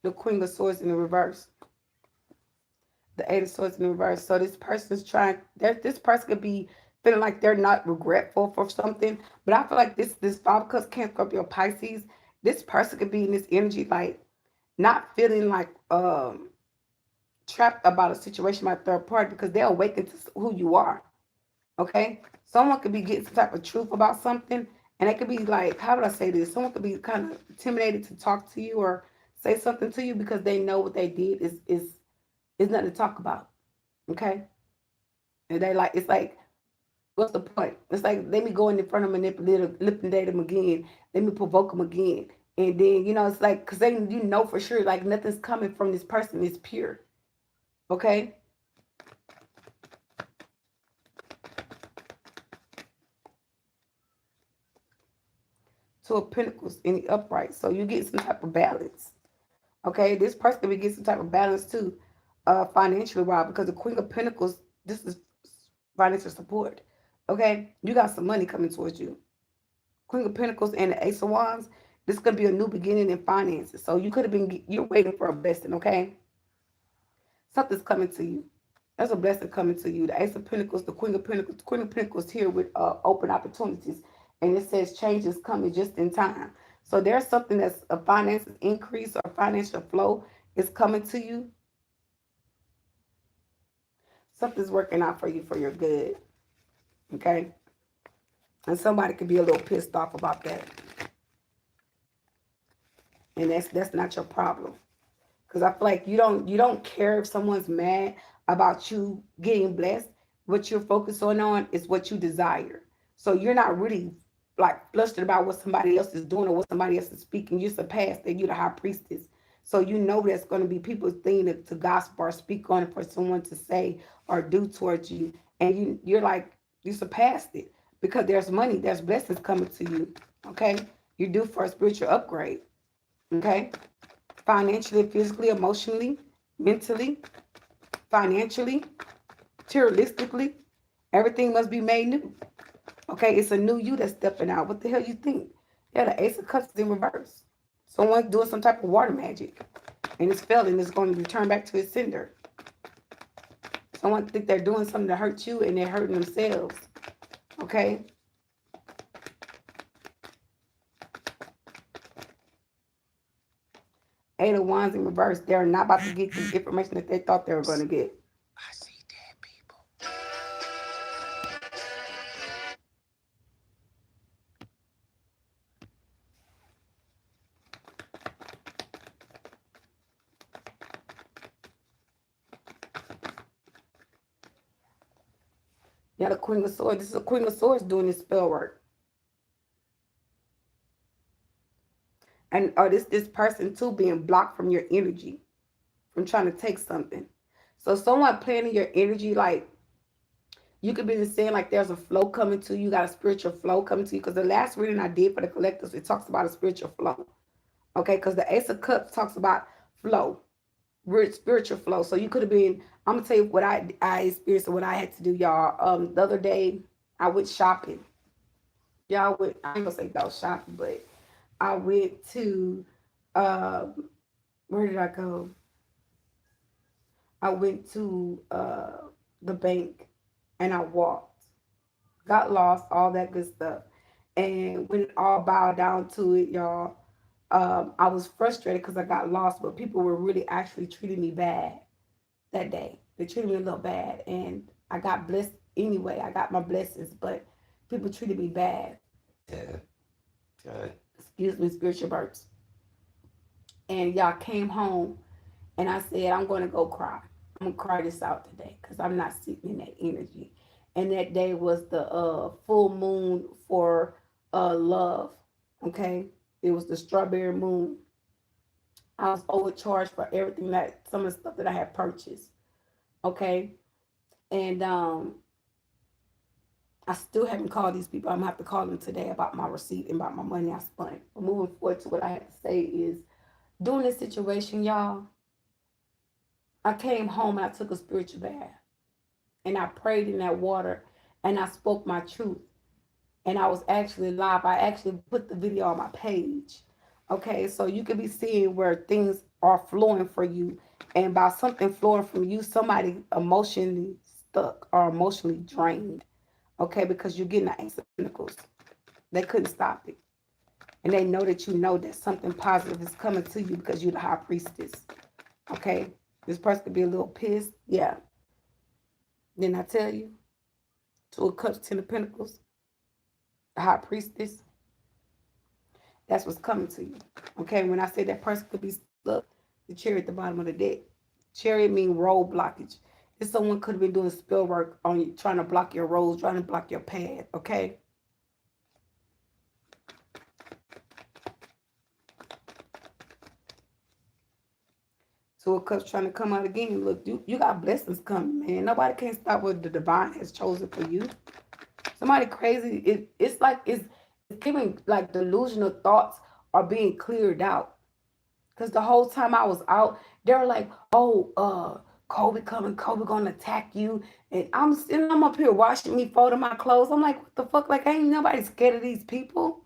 The Queen of Swords in the reverse. The Eight of Swords in the reverse. So this person's this person could be feeling like they're not regretful for something. But I feel like this Five of Cups can't go up your Pisces. This person could be in this energy like not feeling like trapped about a situation by third party because they're awakened to who you are. Okay? Someone could be getting some type of truth about something, and they could be like, how would I say this? Someone could be kind of intimidated to talk to you or say something to you because they know what they did is nothing to talk about. Okay? And they like, it's like, what's the point? It's like, let me go in front of them and manipulate them again. Let me provoke them again. And then, it's like, because they, for sure, like nothing's coming from this person. It's pure. Okay? Two of Pentacles in the upright. So you get some type of balance. Okay? This person could be getting some type of balance too, financially, wise, because the Queen of Pentacles, this is financial support. Okay? You got some money coming towards you. Queen of Pentacles and the Ace of Wands, this is going to be a new beginning in finances. So you could have been, you're waiting for a blessing, okay? Something's coming to you. There's a blessing coming to you. The Ace of Pentacles, the Queen of Pentacles. The Queen of Pentacles here with open opportunities. And it says change is coming just in time. So there's something that's a finances increase or financial flow is coming to you. Something's working out for you for your good. Okay? And somebody could be a little pissed off about that. And that's not your problem. Because I feel like you don't care if someone's mad about you getting blessed. What you're focused on is what you desire. So you're not really like flustered about what somebody else is doing or what somebody else is speaking. You're surpassed that you're the High Priestess. So you know that's going to be people's thing to gossip or speak on it for someone to say or do towards you. And you're like, you surpassed it because there's money, there's blessings coming to you. Okay? You're due for a spiritual upgrade. Okay? Financially, physically, emotionally, mentally, financially, materialistically, everything must be made new. Okay, it's a new you that's stepping out. What the hell you think? Yeah, the Ace of Cups is in reverse. Someone's doing some type of water magic, and it's failing. It's going to return back to its sender. Someone think they're doing something to hurt you, and they're hurting themselves. Okay. Eight of Wands in reverse. They're not about to get the information that they thought they were going to get. I see dead people. Yeah, the Queen of Swords. This is a Queen of Swords doing this spell work. And or this person too being blocked from your energy, from trying to take something. So someone playing in your energy, like you could be saying like there's a flow coming to you, you got a spiritual flow coming to you. Because the last reading I did for the collectives, it talks about a spiritual flow. Okay, because the Ace of Cups talks about flow, spiritual flow. So you could have been. I'm gonna tell you what I experienced and what I had to do, y'all. The other day I went shopping. Y'all went. I ain't gonna say go shopping, but I went to. Where did I go? I went to the bank, and I walked, got lost, all that good stuff. And when it all bowed down to it, y'all, I was frustrated because I got lost, but people were really actually treating me bad that day. They treated me a little bad, and I got blessed anyway. I got my blessings, but people treated me bad. Yeah. Good. Excuse me, spiritual birds. And y'all came home, and I said, I'm going to go cry. I'm going to cry this out today because I'm not sitting in that energy. And that day was the full moon for love. Okay? It was the strawberry moon. I was overcharged for everything that some of the stuff that I had purchased. Okay? And I still haven't called these people. I'm gonna have to call them today about my receipt and about my money I spent. But moving forward to what I have to say is during this situation, y'all, I came home and I took a spiritual bath. And I prayed in that water and I spoke my truth. And I was actually live. I actually put the video on my page. Okay, so you can be seeing where things are flowing for you. And by something flowing from you, somebody emotionally stuck or emotionally drained. Okay, because you're getting the Ace of Pentacles. They couldn't stop it. And they know that you know that something positive is coming to you because you're the high priestess. Okay, this person could be a little pissed. Yeah. Didn't I tell you? Two of Cups, Ten of Pentacles, the high priestess. That's what's coming to you. Okay, when I say that person could be stuck, the chariot at the bottom of the deck. Chariot means road blockage. If someone could have been doing spell work on you, trying to block your roads, trying to block your path. Okay. Two of Cups trying to come out again. Look, you got blessings coming, man. Nobody can stop what the divine has chosen for you. Somebody crazy. It's like it's giving like delusional thoughts are being cleared out. Cause the whole time I was out, they were like, "Oh, Kobe coming, Kobe gonna attack you," and I'm up here washing me, folding my clothes. I'm like, "What the fuck? Like, ain't nobody scared of these people."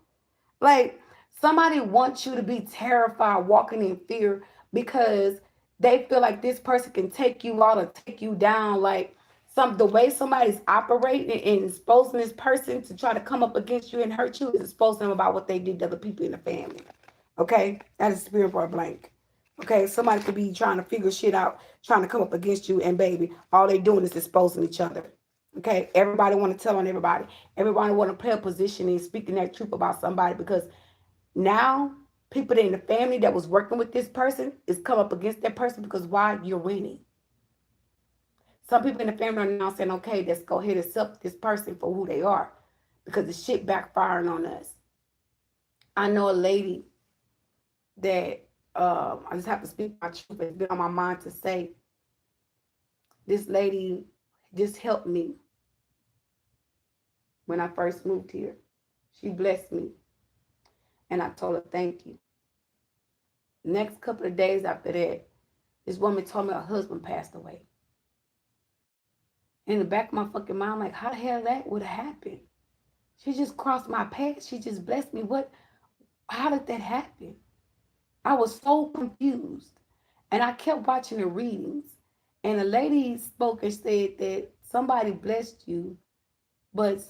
Like, somebody wants you to be terrified, walking in fear because they feel like this person can take you out or take you down. Like the way somebody's operating and exposing this person to try to come up against you and hurt you is exposing them about what they did to other people in the family. Okay, that is spirit for a blank. Okay, somebody could be trying to figure shit out, trying to come up against you, and baby, all they doing is exposing each other. Okay, everybody want to tell on everybody. Everybody want to play a position and speaking that truth about somebody because now people in the family that was working with this person is come up against that person because why? You're winning. Some people in the family are now saying, okay, let's go ahead and accept this person for who they are because the shit backfiring on us. I know a lady that I just have to speak my truth. It's been on my mind to say this lady just helped me when I first moved here. She blessed me. And I told her thank you. Next couple of days after that, this woman told me her husband passed away. In the back of my fucking mind, I'm like, how the hell that would have happened? She just crossed my path. She just blessed me. How did that happen? I was so confused. And I kept watching the readings. And the lady spoke and said that somebody blessed you, but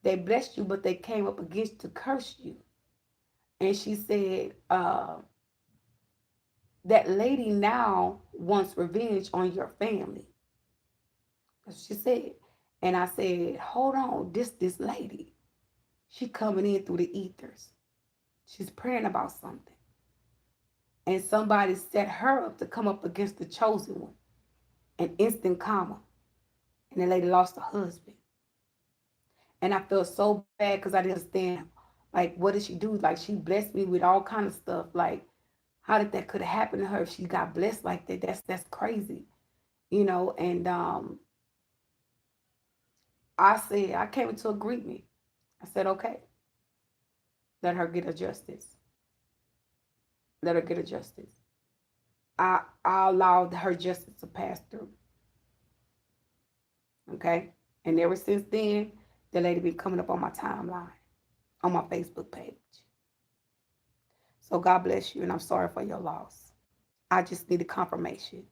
they blessed you, but they came up against to curse you. And she said, that lady now wants revenge on your family. That's what she said. And I said, hold on, this lady, she coming in through the ethers. She's praying about something. And somebody set her up to come up against the chosen one. An instant karma. And the lady lost her husband. And I felt so bad because I didn't understand Like, what did she do? Like, she blessed me with all kind of stuff. Like, how did that could have happened to her if she got blessed like that? That's crazy, you know. And I said I came into agreement. I said, okay, let her get her justice. Let her get her justice. I allowed her justice to pass through. Okay, and ever since then, the lady been coming up on my timeline on my Facebook page. So God bless you, and I'm sorry for your loss. I just need a confirmation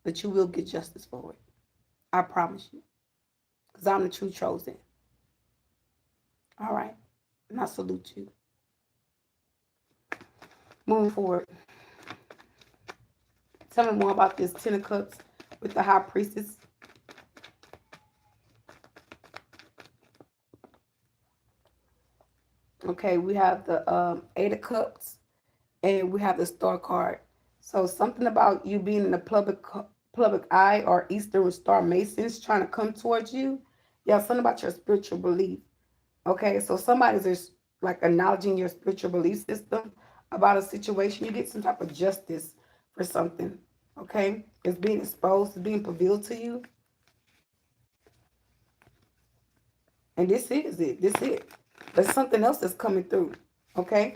that you will get justice for it. I promise you, because I'm the true chosen. All right, and I salute you. Moving forward, tell me more about this Ten of Cups with the High Priestess. Okay, we have the Eight of Cups, and we have the Star card. So something about you being in the public eye or Eastern Star Masons trying to come towards you. Yeah, something about your spiritual belief. Okay, so somebody's just like acknowledging your spiritual belief system about a situation. You get some type of justice for something. Okay, it's being exposed, it's being revealed to you, and this is it. This is it. There's something else that's coming through. Okay,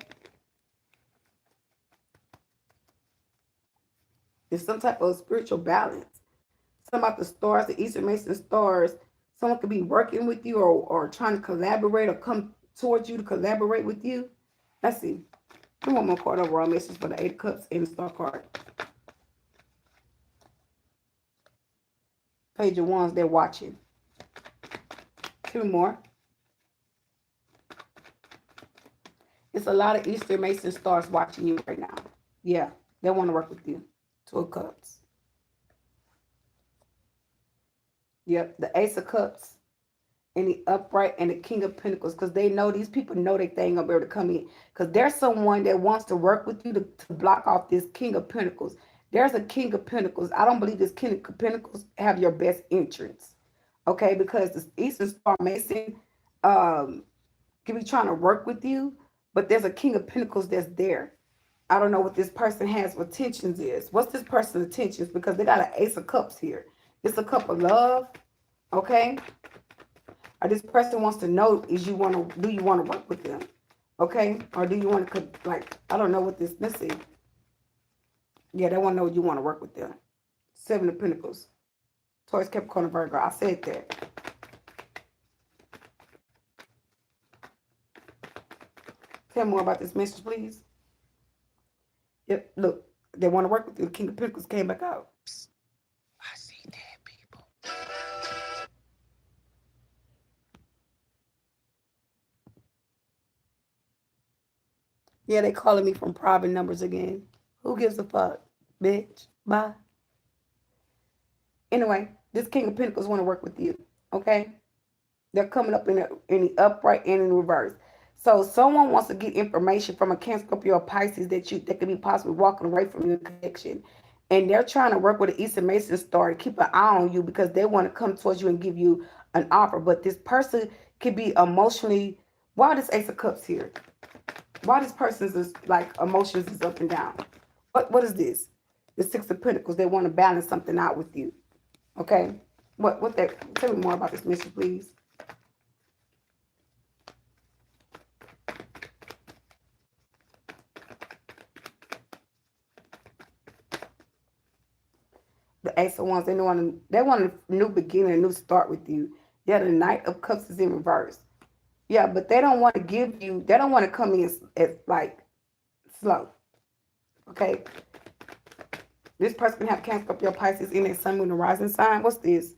it's some type of spiritual balance. Some about the stars, the Eastern Mason stars. Someone could be working with you or trying to collaborate or come towards you to collaborate with you. Let's see. One more card overall message for the Eight of Cups and the Star card. Page of Wands, they're watching. Two more. It's a lot of Eastern Mason stars watching you right now. Yeah, they want to work with you. Two of Cups. Yep, the Ace of Cups and the Upright and the King of Pentacles, because they know these people know they ain't gonna be able to come in. Because there's someone that wants to work with you to block off this King of Pentacles. There's a King of Pentacles. I don't believe this King of Pentacles have your best entrance. Okay, because the Eastern Star Mason can be trying to work with you, but there's a King of Pentacles that's there. I don't know what this person has for tensions is. What's this person's intentions? Because they got an Ace of Cups here. It's a cup of love, okay? Or this person wants to know do you want to work with them, okay? Or do you want to, like, I don't know what this, let's see. Yeah, they want to know you want to work with them. Seven of Pentacles. Taurus, Capricorn, Virgo. I said that. Tell me more about this message, please. Yep, look, they want to work with you. The King of Pentacles came back out. I see dead people. Yeah, they calling me from private numbers again. Who gives a fuck, bitch? Bye. Anyway, this King of Pentacles want to work with you, okay? They're coming up in the upright and in the reverse. So someone wants to get information from a Cancer, Scorpio, or Pisces that could be possibly walking away from your connection. And they're trying to work with the Eastern Mason star to keep an eye on you because they want to come towards you and give you an offer. But this person could be emotionally, why this Ace of Cups here? Why this person's is like emotions is up and down? What is this? The Six of Pentacles. They want to balance something out with you. Okay? What that, tell me more about this message, please. The Ace of Wands, they want a new beginning, a new start with you. Yeah, the Knight of Cups is in reverse. Yeah, but they don't want to give you, they don't want to come in as like slow. Okay? This person can have Cancer, Scorpio, Pisces in their Sun, Moon, and Rising sign. What's this?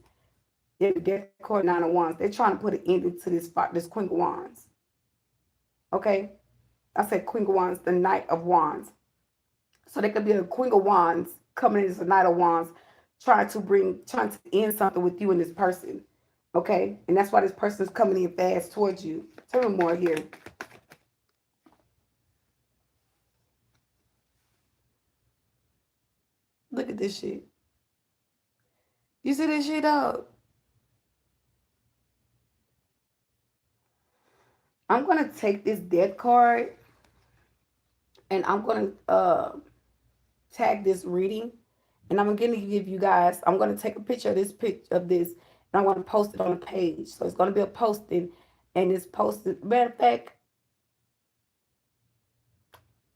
Yeah, the Death Card, Nine of Wands. They're trying to put an end to this Queen of Wands. Okay? I said Queen of Wands, the Knight of Wands. So they could be a Queen of Wands coming in as a Knight of Wands, trying to end something with you and this person. Okay? And that's why this person is coming in fast towards you. Tell me more here. Look at this shit. You see this shit, dog? I'm gonna take this death card and I'm gonna tag this reading, and I'm gonna give you guys. I'm gonna take a picture of this, and I'm gonna post it on the page. So it's gonna be a posting, and it's posted. Matter of fact,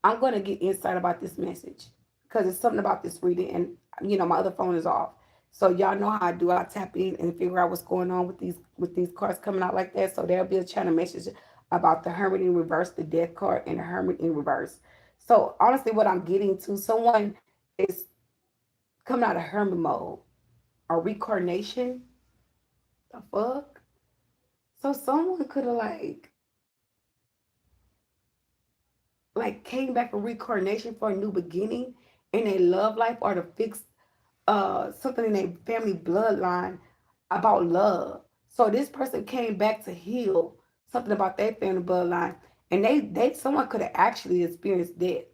I'm gonna get insight about this message because it's something about this reading, and my other phone is off. So y'all know how I do. I tap in and figure out what's going on with these cards coming out like that. So there'll be a channel message about the Hermit in reverse, the Death card, and the Hermit in reverse. So honestly, what I'm getting to, someone is coming out of Hermit mode or reincarnation. The fuck. So someone could have like came back from reincarnation for a new beginning in their love life or to fix something in their family bloodline about love. So this person came back to heal something about their family bloodline, and they someone could have actually experienced death,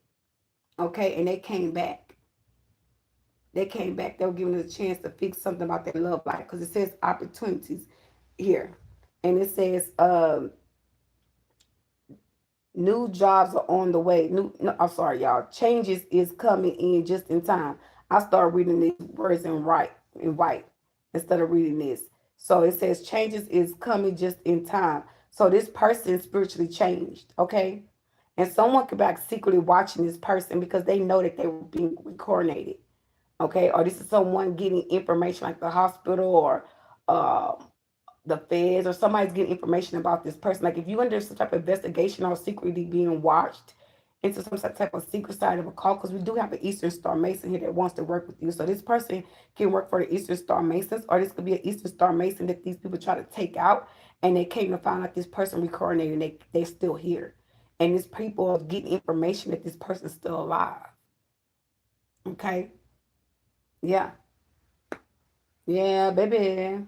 okay, and they came back. They came back. They were given a chance to fix something about their love life because it says opportunities here, and it says new jobs are on the way. No, I'm sorry, y'all. Changes is coming in just in time. I started reading these words in white instead of reading this. So it says changes is coming just in time. So this person spiritually changed, okay? And someone could be like secretly watching this person because they know that they were being reincarnated, okay? Or this is someone getting information like the hospital or uh, the feds or somebody's getting information about this person. Like if you under some type of investigation or secretly being watched into some type of secret side of a call, because we do have an Eastern Star Mason here that wants to work with you. So this person can work for the Eastern Star Masons, or this could be an Eastern Star Mason that these people try to take out, and they came to find out this person reincarnated and they still here. And these people are getting information that this person's still alive. Okay? Yeah. Yeah, baby.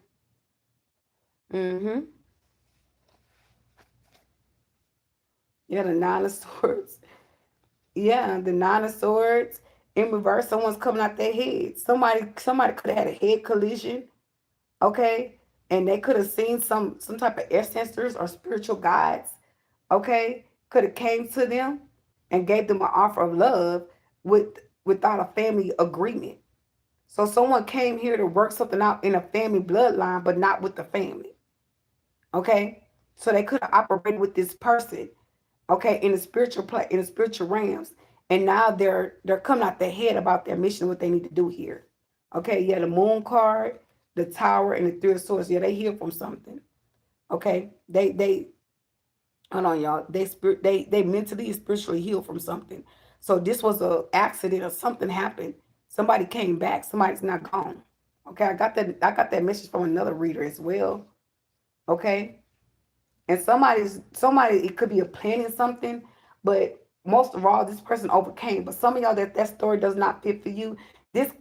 Mm-hmm. Yeah, the Nine of Swords. Yeah, the Nine of Swords in reverse. Someone's coming out their head. Somebody could have had a head collision, okay, and they could have seen some type of ancestors or spiritual guides, okay, could have came to them and gave them an offer of love without a family agreement. So someone came here to work something out in a family bloodline, but not with the family, okay. So they could have operated with this person, okay, in the spiritual play, in the spiritual realms, and now they're coming out their head about their mission, what they need to do here. Okay, yeah, the Moon card, the Tower, and the Three of Swords. Yeah, they heal from something. Okay, they hold on, y'all. They mentally and spiritually heal from something. So this was a accident or something happened. Somebody came back. Somebody's not gone. Okay, I got that message from another reader as well. Okay, and somebody it could be a planning something, but most of all this person overcame. But some of y'all that story does not fit for you. This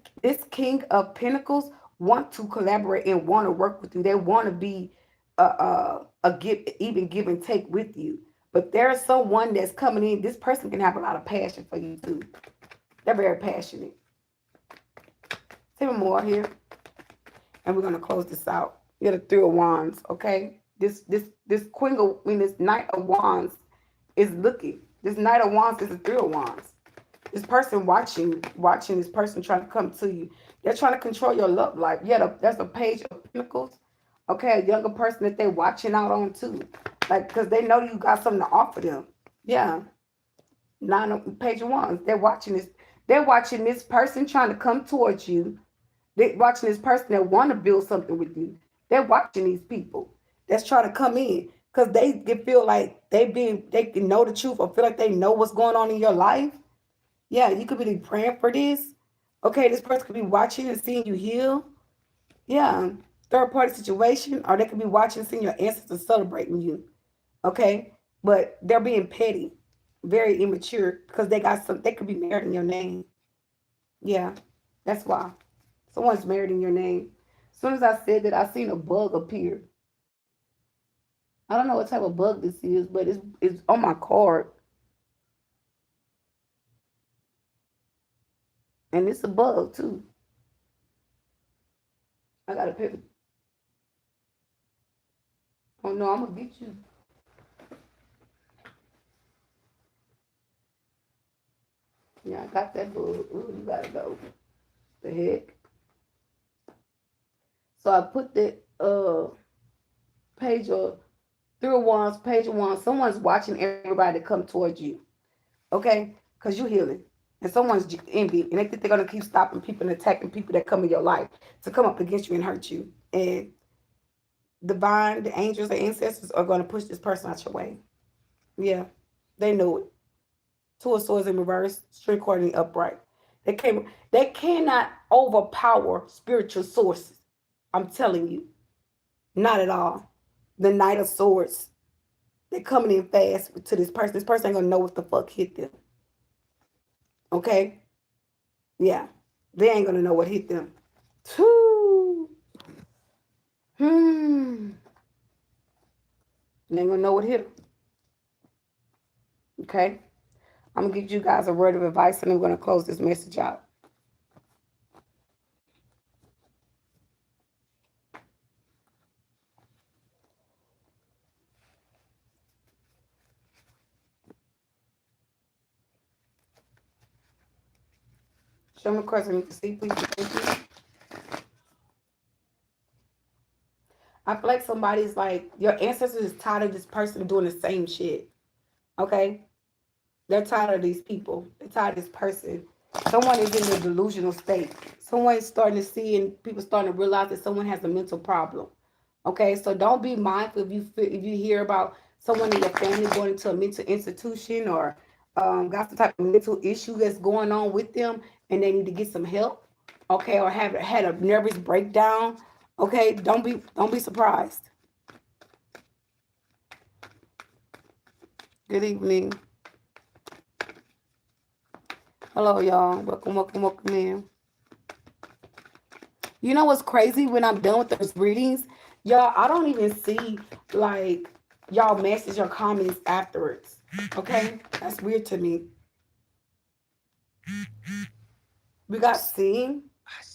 King of Pentacles want to collaborate and want to work with you. They want to be a give and take with you. But there's someone that's coming in. This person can have a lot of passion for you too. They're very passionate. Say more here, and we're gonna close this out. You got the Three of Wands, okay? This Queen of, this Knight of Wands is looking. This Knight of Wands is the Three of Wands. This person watching this person trying to come to you. They're trying to control your love life. Yeah, that's a Page of Pentacles. Okay, a younger person that they're watching out on too. Like, because they know you got something to offer them. Yeah. Page of Wands. They're watching this. They're watching this person trying to come towards you. They're watching this person that want to build something with you. They're watching these people that's trying to come in because they feel like they can know the truth or feel like they know what's going on in your life. Yeah, you could be praying for this. Okay, this person could be watching and seeing you heal. Yeah, third party situation, or they could be watching and seeing your ancestors celebrating you. Okay, but they're being petty, very immature because they got some. They could be married in your name. Yeah, that's why someone's married in your name. As soon as I said that, I seen a bug appear. I don't know what type of bug this is, but it's on my card, and it's a bug too. I got a paper. Oh no, I'm gonna get you. Yeah, I got that bug. Ooh, you gotta go. The heck. So I put the page of three of wands, page of wands. Someone's watching everybody come towards you. Okay? Because you're healing. And someone's envy. And they think they're gonna keep stopping people and attacking people that come in your life to come up against you and hurt you. And divine, the angels, the ancestors are gonna push this person out your way. Yeah. They know it. Two of swords in reverse, string quartering upright. They cannot overpower spiritual sources. I'm telling you. Not at all. The Knight of Swords. They're coming in fast to this person. This person ain't gonna know what the fuck hit them. Okay? Yeah. They ain't gonna know what hit them. Whew. They ain't gonna know what hit them. Okay? I'm gonna give you guys a word of advice and I'm gonna close this message out. Show me the cards I need to see, please. Thank you. I feel like somebody's like, your ancestors is tired of this person doing the same shit. Okay? They're tired of these people. They're tired of this person. Someone is in a delusional state. Someone is starting to see and people starting to realize that someone has a mental problem. Okay? So don't be mindful if you hear about someone in your family going into a mental institution or got some type of mental issue that's going on with them and they need to get some help. Okay? Or have had a nervous breakdown. Okay? Don't be surprised. Good evening. Hello, y'all. Welcome in. You know what's crazy? When I'm done with those readings, y'all, I don't even see like y'all message or comments afterwards. Okay? That's weird to me. We got seeing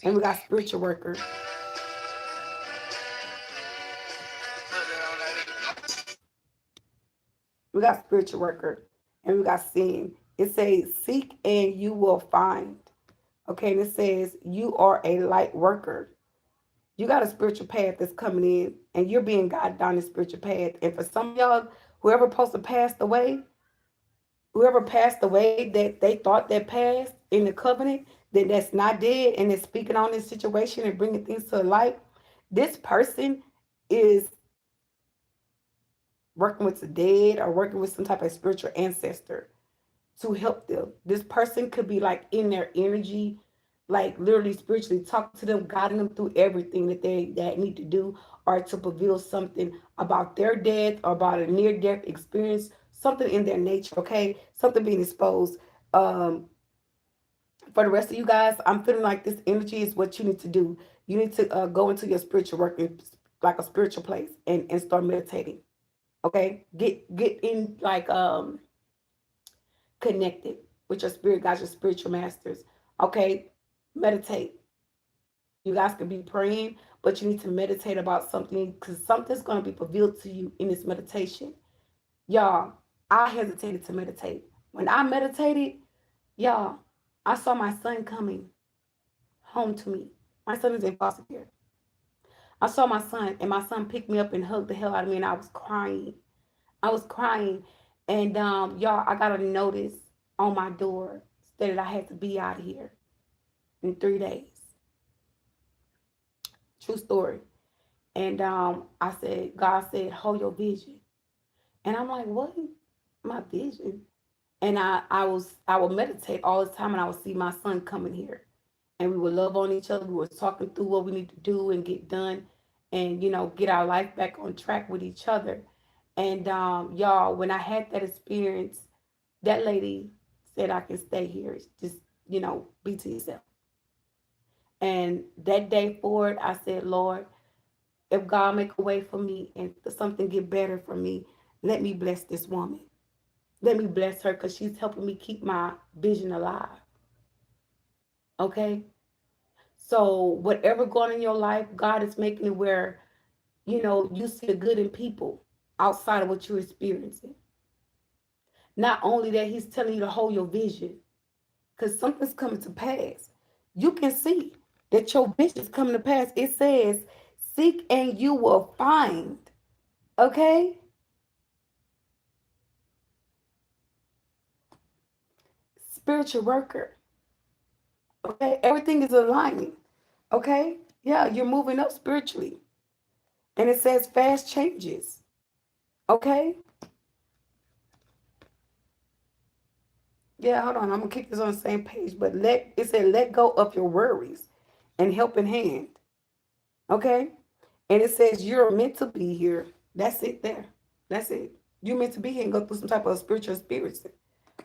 and we got spiritual worker. We got spiritual worker and we got seeing. It says seek and you will find. Okay, and it says you are a light worker. You got a spiritual path that's coming in and you're being guided down the spiritual path. And for some of y'all, whoever passed away that they thought that passed in the covenant, then that's not dead and is speaking on this situation and bringing things to light. This person is working with the dead or working with some type of spiritual ancestor to help them. This person could be like in their energy, like literally spiritually talking to them, guiding them through everything that need to do or to reveal something about their death or about a near death experience, something in their nature, okay? Something being exposed. For the rest of you guys, I'm feeling like this energy is what you need to do. You need to go into your spiritual work, like a spiritual place, and start meditating. Okay, get in like connected with your spirit guides, your spiritual masters. Okay, meditate. You guys can be praying, but you need to meditate about something because something's going to be revealed to you in this meditation. Y'all, I hesitated to meditate. When I meditated, y'all, I saw my son coming home to me. My son is in foster care. I saw my son, and my son picked me up and hugged the hell out of me, and I was crying. I was crying. And y'all, I got a notice on my door stated I had to be out of here in 3 days. True story. And I said, God said, hold your vision. And I'm like, what? My vision? And I would meditate all the time and I would see my son coming here. And we would love on each other. We were talking through what we need to do and get done and, get our life back on track with each other. And y'all, when I had that experience, that lady said I can stay here. Just, be to yourself. And that day forward, I said, Lord, if God make a way for me and something get better for me, let me bless this woman. Let me bless her because she's helping me keep my vision alive. Okay? So whatever going on in your life, God is making it where, you see the good in people outside of what you're experiencing. Not only that, he's telling you to hold your vision. because something's coming to pass. You can see that your vision is coming to pass. It says, seek and you will find. Okay? Spiritual worker. Okay? Everything is aligning. Okay? Yeah, you're moving up spiritually. And it says fast changes. Okay? Yeah, hold on. I'm gonna keep this on the same page. But it said let go of your worries and helping hand. Okay? And it says you're meant to be here. That's it there. That's it. You're meant to be here and go through some type of spiritual experience.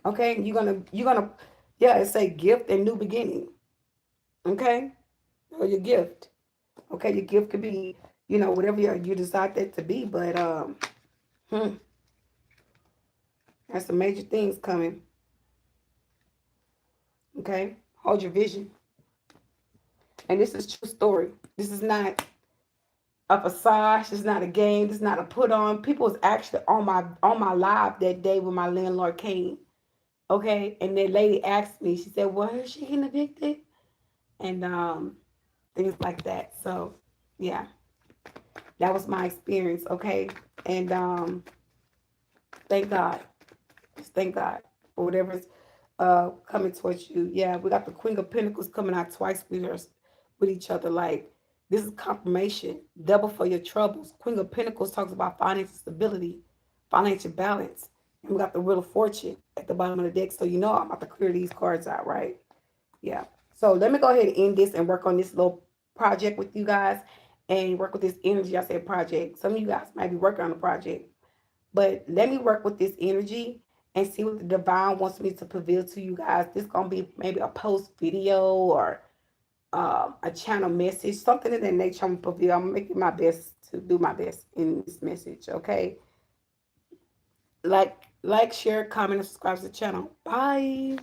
Okay? You're gonna yeah, it say gift and new beginning. Okay? Or your gift. Okay, your gift could be, whatever you decide that to be, but hmm, there's some major things coming. Okay? Hold your vision. And this is true story. This is not a facade. This is not a game. This is not a put on. People was actually on my live that day when my landlord came. Okay, and the lady asked me. She said, "Well, is she getting evicted?" And things like that. So, yeah, that was my experience. Okay, and thank God, just thank God for whatever's coming towards you. Yeah, we got the Queen of Pentacles coming out twice with each other. Like, this is confirmation, double for your troubles. Queen of Pentacles talks about financial stability, financial balance. And we got the Wheel of Fortune at the bottom of the deck. So you know I'm about to clear these cards out, right? Yeah. So let me go ahead and end this and work on this little project with you guys and work with this energy. I said project. Some of you guys might be working on a project. But let me work with this energy and see what the divine wants me to reveal to you guys. This is going to be maybe a post video or a channel message, something in that nature. I'm making my best to do my best in this message. Okay. Like, share, comment, and subscribe to the channel. Bye.